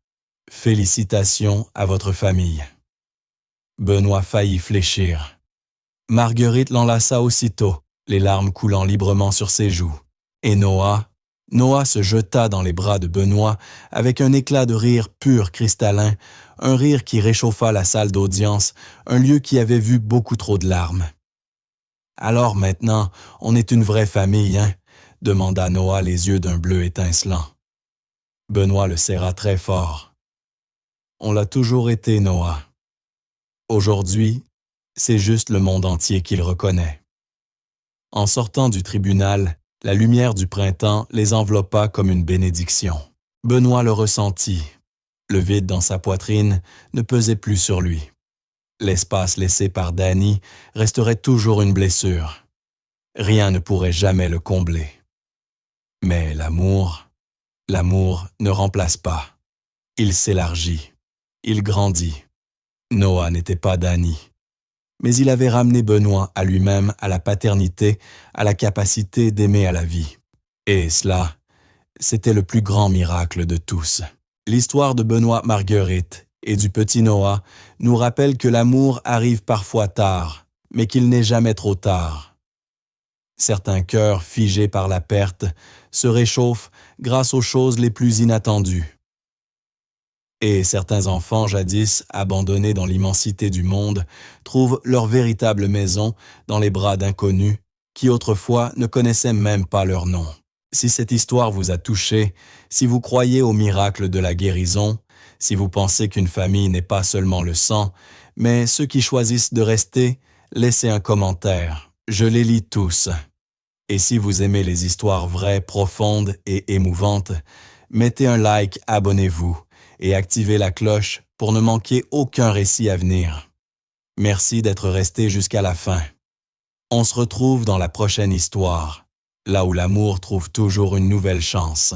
Félicitations à votre famille. Benoît faillit fléchir. Marguerite l'enlaça aussitôt, les larmes coulant librement sur ses joues. Et Noah se jeta dans les bras de Benoît avec un éclat de rire pur cristallin, un rire qui réchauffa la salle d'audience, un lieu qui avait vu beaucoup trop de larmes. « Alors maintenant, on est une vraie famille, hein ?» demanda Noah les yeux d'un bleu étincelant. Benoît le serra très fort. « On l'a toujours été, Noah. Aujourd'hui, c'est juste le monde entier qui le reconnaît. » En sortant du tribunal, la lumière du printemps les enveloppa comme une bénédiction. Benoît le ressentit. Le vide dans sa poitrine ne pesait plus sur lui. L'espace laissé par Danny resterait toujours une blessure. Rien ne pourrait jamais le combler. Mais l'amour ne remplace pas. Il s'élargit. Il grandit. Noah n'était pas Danny. Mais il avait ramené Benoît à lui-même, à la paternité, à la capacité d'aimer à la vie. Et cela, c'était le plus grand miracle de tous. L'histoire de Benoît Marguerite et du petit Noah nous rappelle que l'amour arrive parfois tard, mais qu'il n'est jamais trop tard. Certains cœurs figés par la perte se réchauffent grâce aux choses les plus inattendues. Et certains enfants jadis abandonnés dans l'immensité du monde trouvent leur véritable maison dans les bras d'inconnus qui autrefois ne connaissaient même pas leur nom. Si cette histoire vous a touché, si vous croyez au miracle de la guérison, si vous pensez qu'une famille n'est pas seulement le sang, mais ceux qui choisissent de rester, laissez un commentaire. Je les lis tous. Et si vous aimez les histoires vraies, profondes et émouvantes, mettez un like, abonnez-vous et activez la cloche pour ne manquer aucun récit à venir. Merci d'être resté jusqu'à la fin. On se retrouve dans la prochaine histoire, là où l'amour trouve toujours une nouvelle chance.